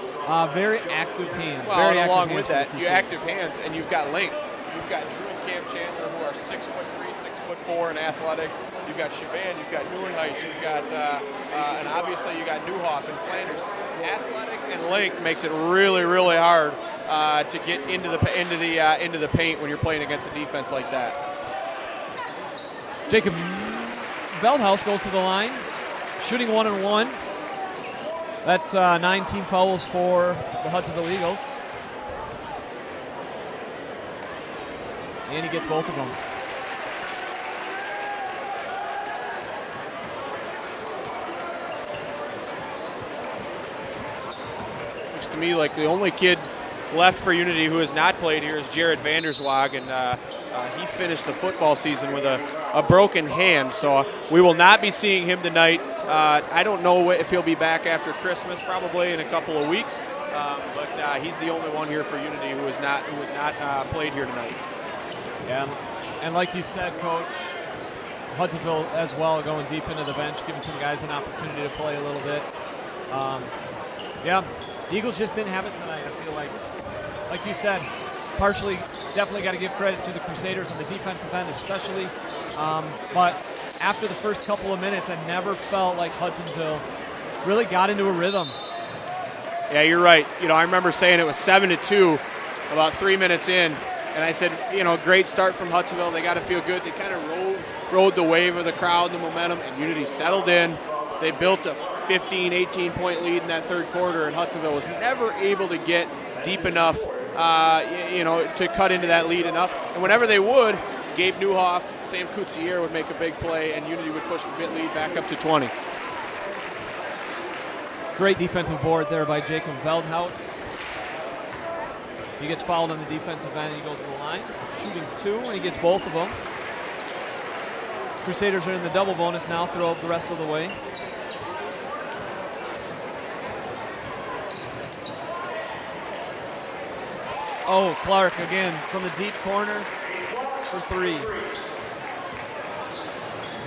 very active hands. Well, very and along active with hands that, you active hands and you've got length. You've got Drew and Cam Chandler who are 6'3", 6'4", and athletic. You've got Shaban, you've got Neuenhuis, you've got, and obviously you got Newhoff and Flanders. Athletic and length makes it really, really hard to get into the paint when you're playing against a defense like that. Jacob Veldhouse goes to the line, shooting 1-1. That's 9 team fouls for the Hudsonville Eagles. And he gets both of them. Looks to me like the only kid left for Unity who has not played here is Jared Vanderswag, and he finished the football season with a broken hand, so we will not be seeing him tonight. I don't know if he'll be back after Christmas, probably in a couple of weeks, but he's the only one here for Unity who has not played here tonight. Yeah, and like you said, Coach, Hudsonville as well going deep into the bench, giving some guys an opportunity to play a little bit. Yeah, the Eagles just didn't have it tonight, I feel like you said, partially definitely got to give credit to the Crusaders on the defensive end especially, but after the first couple of minutes, I never felt like Hudsonville really got into a rhythm. Yeah, you're right. I remember saying it was 7-2 about 3 minutes in, and I said, great start from Hudsonville. They got to feel good. They kind of rode the wave of the crowd, the momentum, and Unity settled in. They built a 15, 18-point lead in that third quarter, and Hudsonville was never able to get deep enough, to cut into that lead enough. And whenever they would, Gabe Newhoff, Sam Coutier would make a big play, and Unity would push the lead back up to 20. Great defensive board there by Jacob Veldhaus. He gets fouled on the defensive end, and he goes to the line, shooting 2, and he gets both of them. Crusaders are in the double bonus now throughout the rest of the way. Oh, Clark again from the deep corner for 3.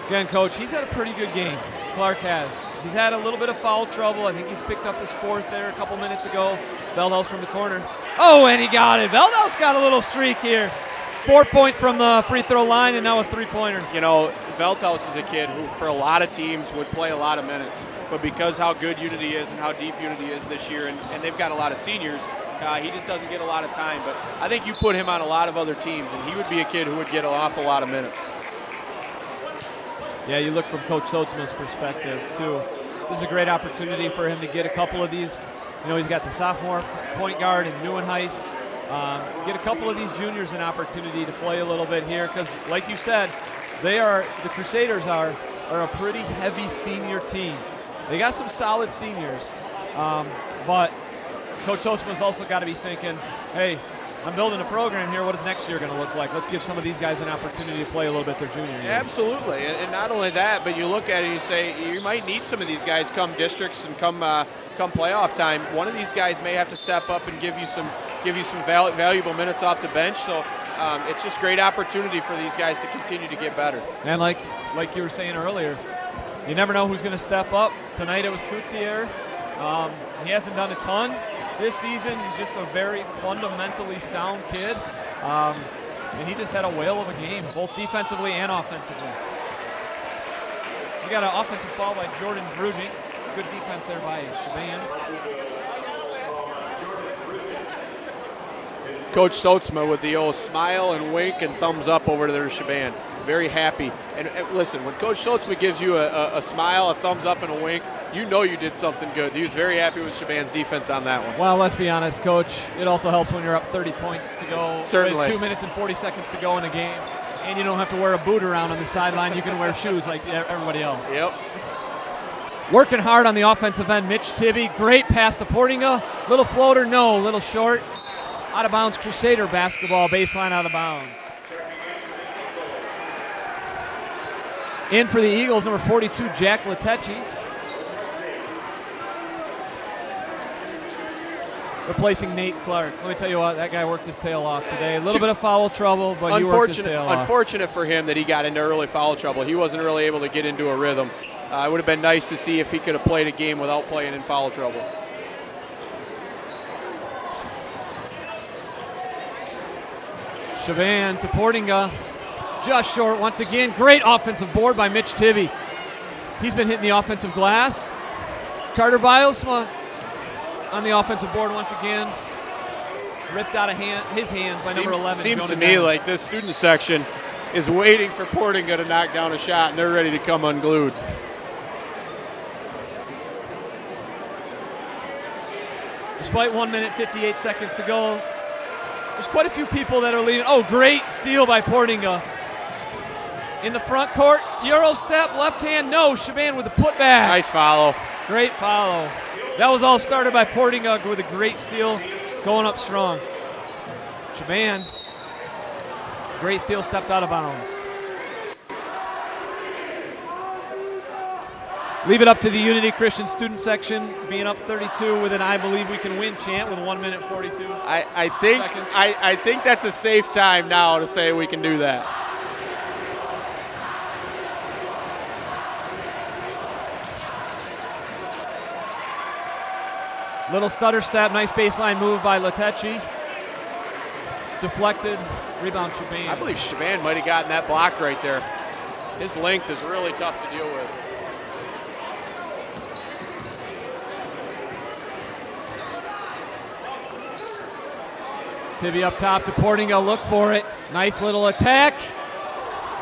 Again, Coach, he's had a pretty good game. Clark has. He's had a little bit of foul trouble. I think he's picked up his 4th there a couple minutes ago. Veldhaus from the corner. Oh, and he got it. Veldhaus got a little streak here. 4 points from the free throw line and now a 3-pointer. Veldhaus is a kid who, for a lot of teams, would play a lot of minutes. But because how good Unity is and how deep Unity is this year, and they've got a lot of seniors, he just doesn't get a lot of time. But I think you put him on a lot of other teams, and he would be a kid who would get an awful lot of minutes. Yeah, you look from Coach Sotsma's perspective, too. This is a great opportunity for him to get a couple of these. He's got the sophomore point guard in Neuenhuis. Get a couple of these juniors an opportunity to play a little bit here because, like you said, the Crusaders are a pretty heavy senior team. They got some solid seniors, but Coach Sotsma's also got to be thinking, hey, I'm building a program here. What is next year going to look like? Let's give some of these guys an opportunity to play a little bit their junior year. Absolutely, and not only that, but you look at it and you say you might need some of these guys come districts and come playoff time. One of these guys may have to step up and give you some valuable minutes off the bench. So it's just great opportunity for these guys to continue to get better. And like you were saying earlier, you never know who's going to step up. Tonight it was Coutier. He hasn't done a ton this season. He's just a very fundamentally sound kid. And he just had a whale of a game, both defensively and offensively. We got an offensive foul by Jordan Brugink. Good defense there by Shaban. Coach Sotsma with the old smile and wink and thumbs up over to their Shaban. Very happy. And listen, when Coach Sotsma gives you a smile, a thumbs up, and a wink, you know you did something good. He was very happy with Shaban's defense on that one. Well, let's be honest, Coach. It also helps when you're up 30 points to go. Certainly. With 2 minutes and 40 seconds to go in a game. And you don't have to wear a boot around on the sideline. You can wear shoes like everybody else. Yep. Working hard on the offensive end, Mitch Tibby. Great pass to Portinga. Little floater, no. Little short. Out of bounds, Crusader basketball. Baseline out of bounds. In for the Eagles, number 42, Jack Latecci. Replacing Nate Clark. Let me tell you what, that guy worked his tail off today. A little bit of foul trouble, but he worked his tail off. Unfortunate for him that he got into early foul trouble. He wasn't really able to get into a rhythm. It would have been nice to see if he could have played a game without playing in foul trouble. Shaban to Portinga. Just short once again. Great offensive board by Mitch Tibby. He's been hitting the offensive glass. Carter Bilesma on the offensive board once again. Ripped out of his hands by number 11. Seems Jonah to me Dennis. like this student section is waiting for Portinga to knock down a shot, and they're ready to come unglued. Despite 1 minute, 58 seconds to go, there's quite a few people that are leading. Oh, great steal by Portinga. In the front court, Euro step, left hand, no. Shaban with the putback. Nice follow. Great follow. That was all started by Portinga with a great steal, going up strong. Shaban, great steal, stepped out of bounds. Leave it up to the Unity Christian student section, being up 32 with an I believe we can win chant with 1 minute 42 I seconds. think that's a safe time now to say we can do that. Little stutter step, nice baseline move by Latecci. Deflected, rebound Shaban. I believe Shaban might have gotten that block right there. His length is really tough to deal with. Tibby up top to Portinga, look for it. Nice little attack.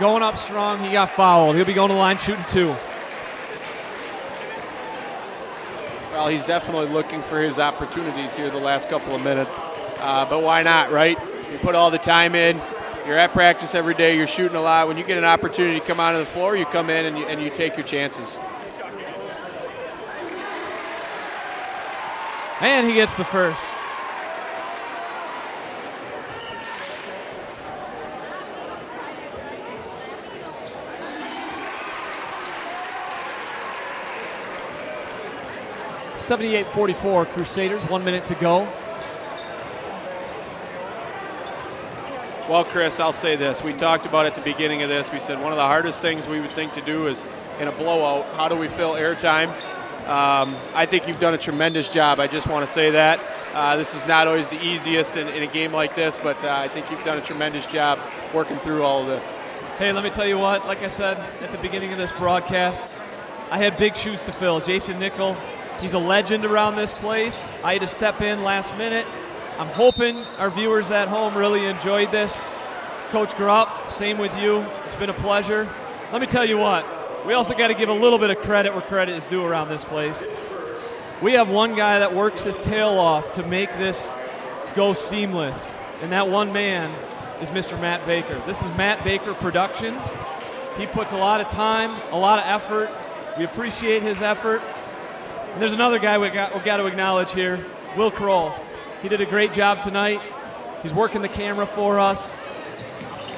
Going up strong, he got fouled. He'll be going to the line shooting 2. Well, he's definitely looking for his opportunities here the last couple of minutes. But why not, right? You put all the time in. You're at practice every day. You're shooting a lot. When you get an opportunity to come onto the floor, you come in and you take your chances. And he gets the first. (78-44) Crusaders, 1 minute to go. Well, Chris, I'll say this. We talked about at the beginning of this. We said one of the hardest things we would think to do is in a blowout, how do we fill airtime? I think you've done a tremendous job. I just want to say that. This is not always the easiest in a game like this, but I think you've done a tremendous job working through all of this. Hey, let me tell you what, like I said at the beginning of this broadcast, I had big shoes to fill. Jason Nickel, he's a legend around this place. I had to step in last minute. I'm hoping our viewers at home really enjoyed this. Coach Grupp, same with you. It's been a pleasure. Let me tell you what, we also got to give a little bit of credit where credit is due around this place. We have one guy that works his tail off to make this go seamless, and that one man is Mr. Matt Baker. This is Matt Baker Productions. He puts a lot of time, a lot of effort. We appreciate his effort. And there's another guy we got to acknowledge here, Will Kroll. He did a great job tonight. He's working the camera for us.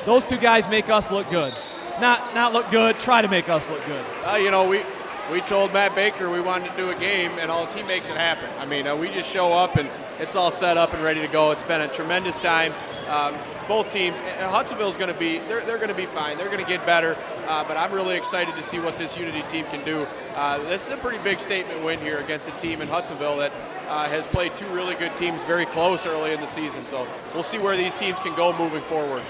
Those two guys make us look good. Not look good, try to make us look good. You know, we told Matt Baker we wanted to do a game, and he makes it happen. I mean, we just show up, and it's all set up and ready to go. It's been a tremendous time. Both teams, Hudsonville is going to be, they're going to be fine. They're going to get better, but I'm really excited to see what this Unity team can do. This is a pretty big statement win here against a team in Hudsonville that has played two really good teams very close early in the season. So we'll see where these teams can go moving forward.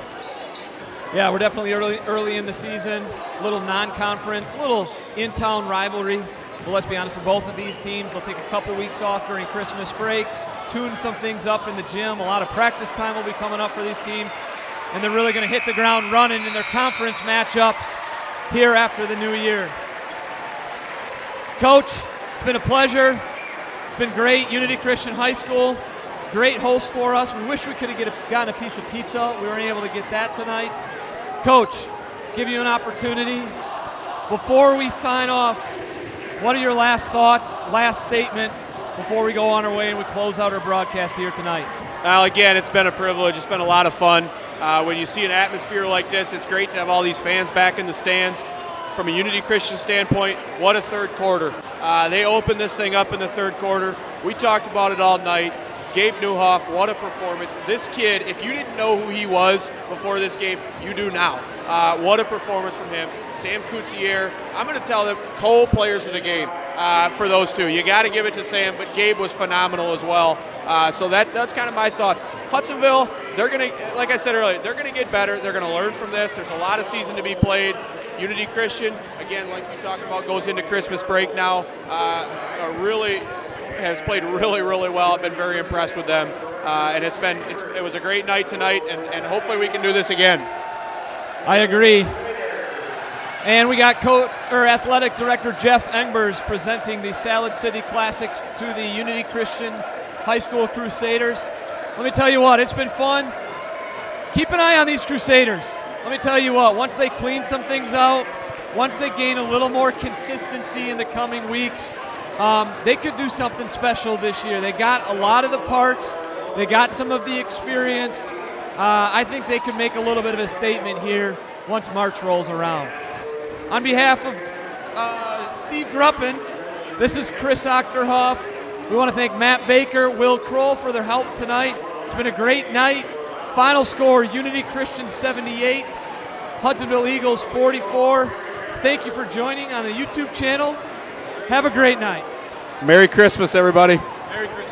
Yeah, we're definitely early in the season. A little non-conference, a little in-town rivalry. But let's be honest, for both of these teams, they'll take a couple weeks off during Christmas break, tune some things up in the gym. A lot of practice time will be coming up for these teams, and they're really going to hit the ground running in their conference matchups here after the new year. Coach, it's been a pleasure. It's been great. Unity Christian High School, great host for us. We wish we could have gotten a piece of pizza. We weren't able to get that tonight. Coach, give you an opportunity. Before we sign off, what are your last thoughts, last statement, before we go on our way and we close out our broadcast here tonight? Well, again, it's been a privilege. It's been a lot of fun. When you see an atmosphere like this, it's great to have all these fans back in the stands. From a Unity Christian standpoint, what a third quarter. They opened this thing up in the third quarter. We talked about it all night. Gabe Newhoff, what a performance. This kid, if you didn't know who he was before this game, you do now. What a performance from him. Sam Coutier, I'm going to tell them co-players of the game for those two. You got to give it to Sam, but Gabe was phenomenal as well. So that's kind of my thoughts. Hudsonville, they're going to, like I said earlier, they're going to get better. They're going to learn from this. There's a lot of season to be played. Unity Christian, again, like we talked about, goes into Christmas break now. Really has played really, really well. I've been very impressed with them. And it was a great night tonight, and hopefully we can do this again. I agree. And we got Athletic Director Jeff Engbers presenting the Salad City Classic to the Unity Christian High School Crusaders. Let me tell you what, it's been fun. Keep an eye on these Crusaders. Let me tell you what, once they clean some things out, once they gain a little more consistency in the coming weeks, they could do something special this year. They got a lot of the parts. They got some of the experience. I think they could make a little bit of a statement here once March rolls around. On behalf of Steve Gruppen, this is Chris Ochterhoff. We want to thank Matt Baker, Will Kroll for their help tonight. It's been a great night. Final score, Unity Christian 78, Hudsonville Eagles 44. Thank you for joining on the YouTube channel. Have a great night. Merry Christmas, everybody. Merry Christmas.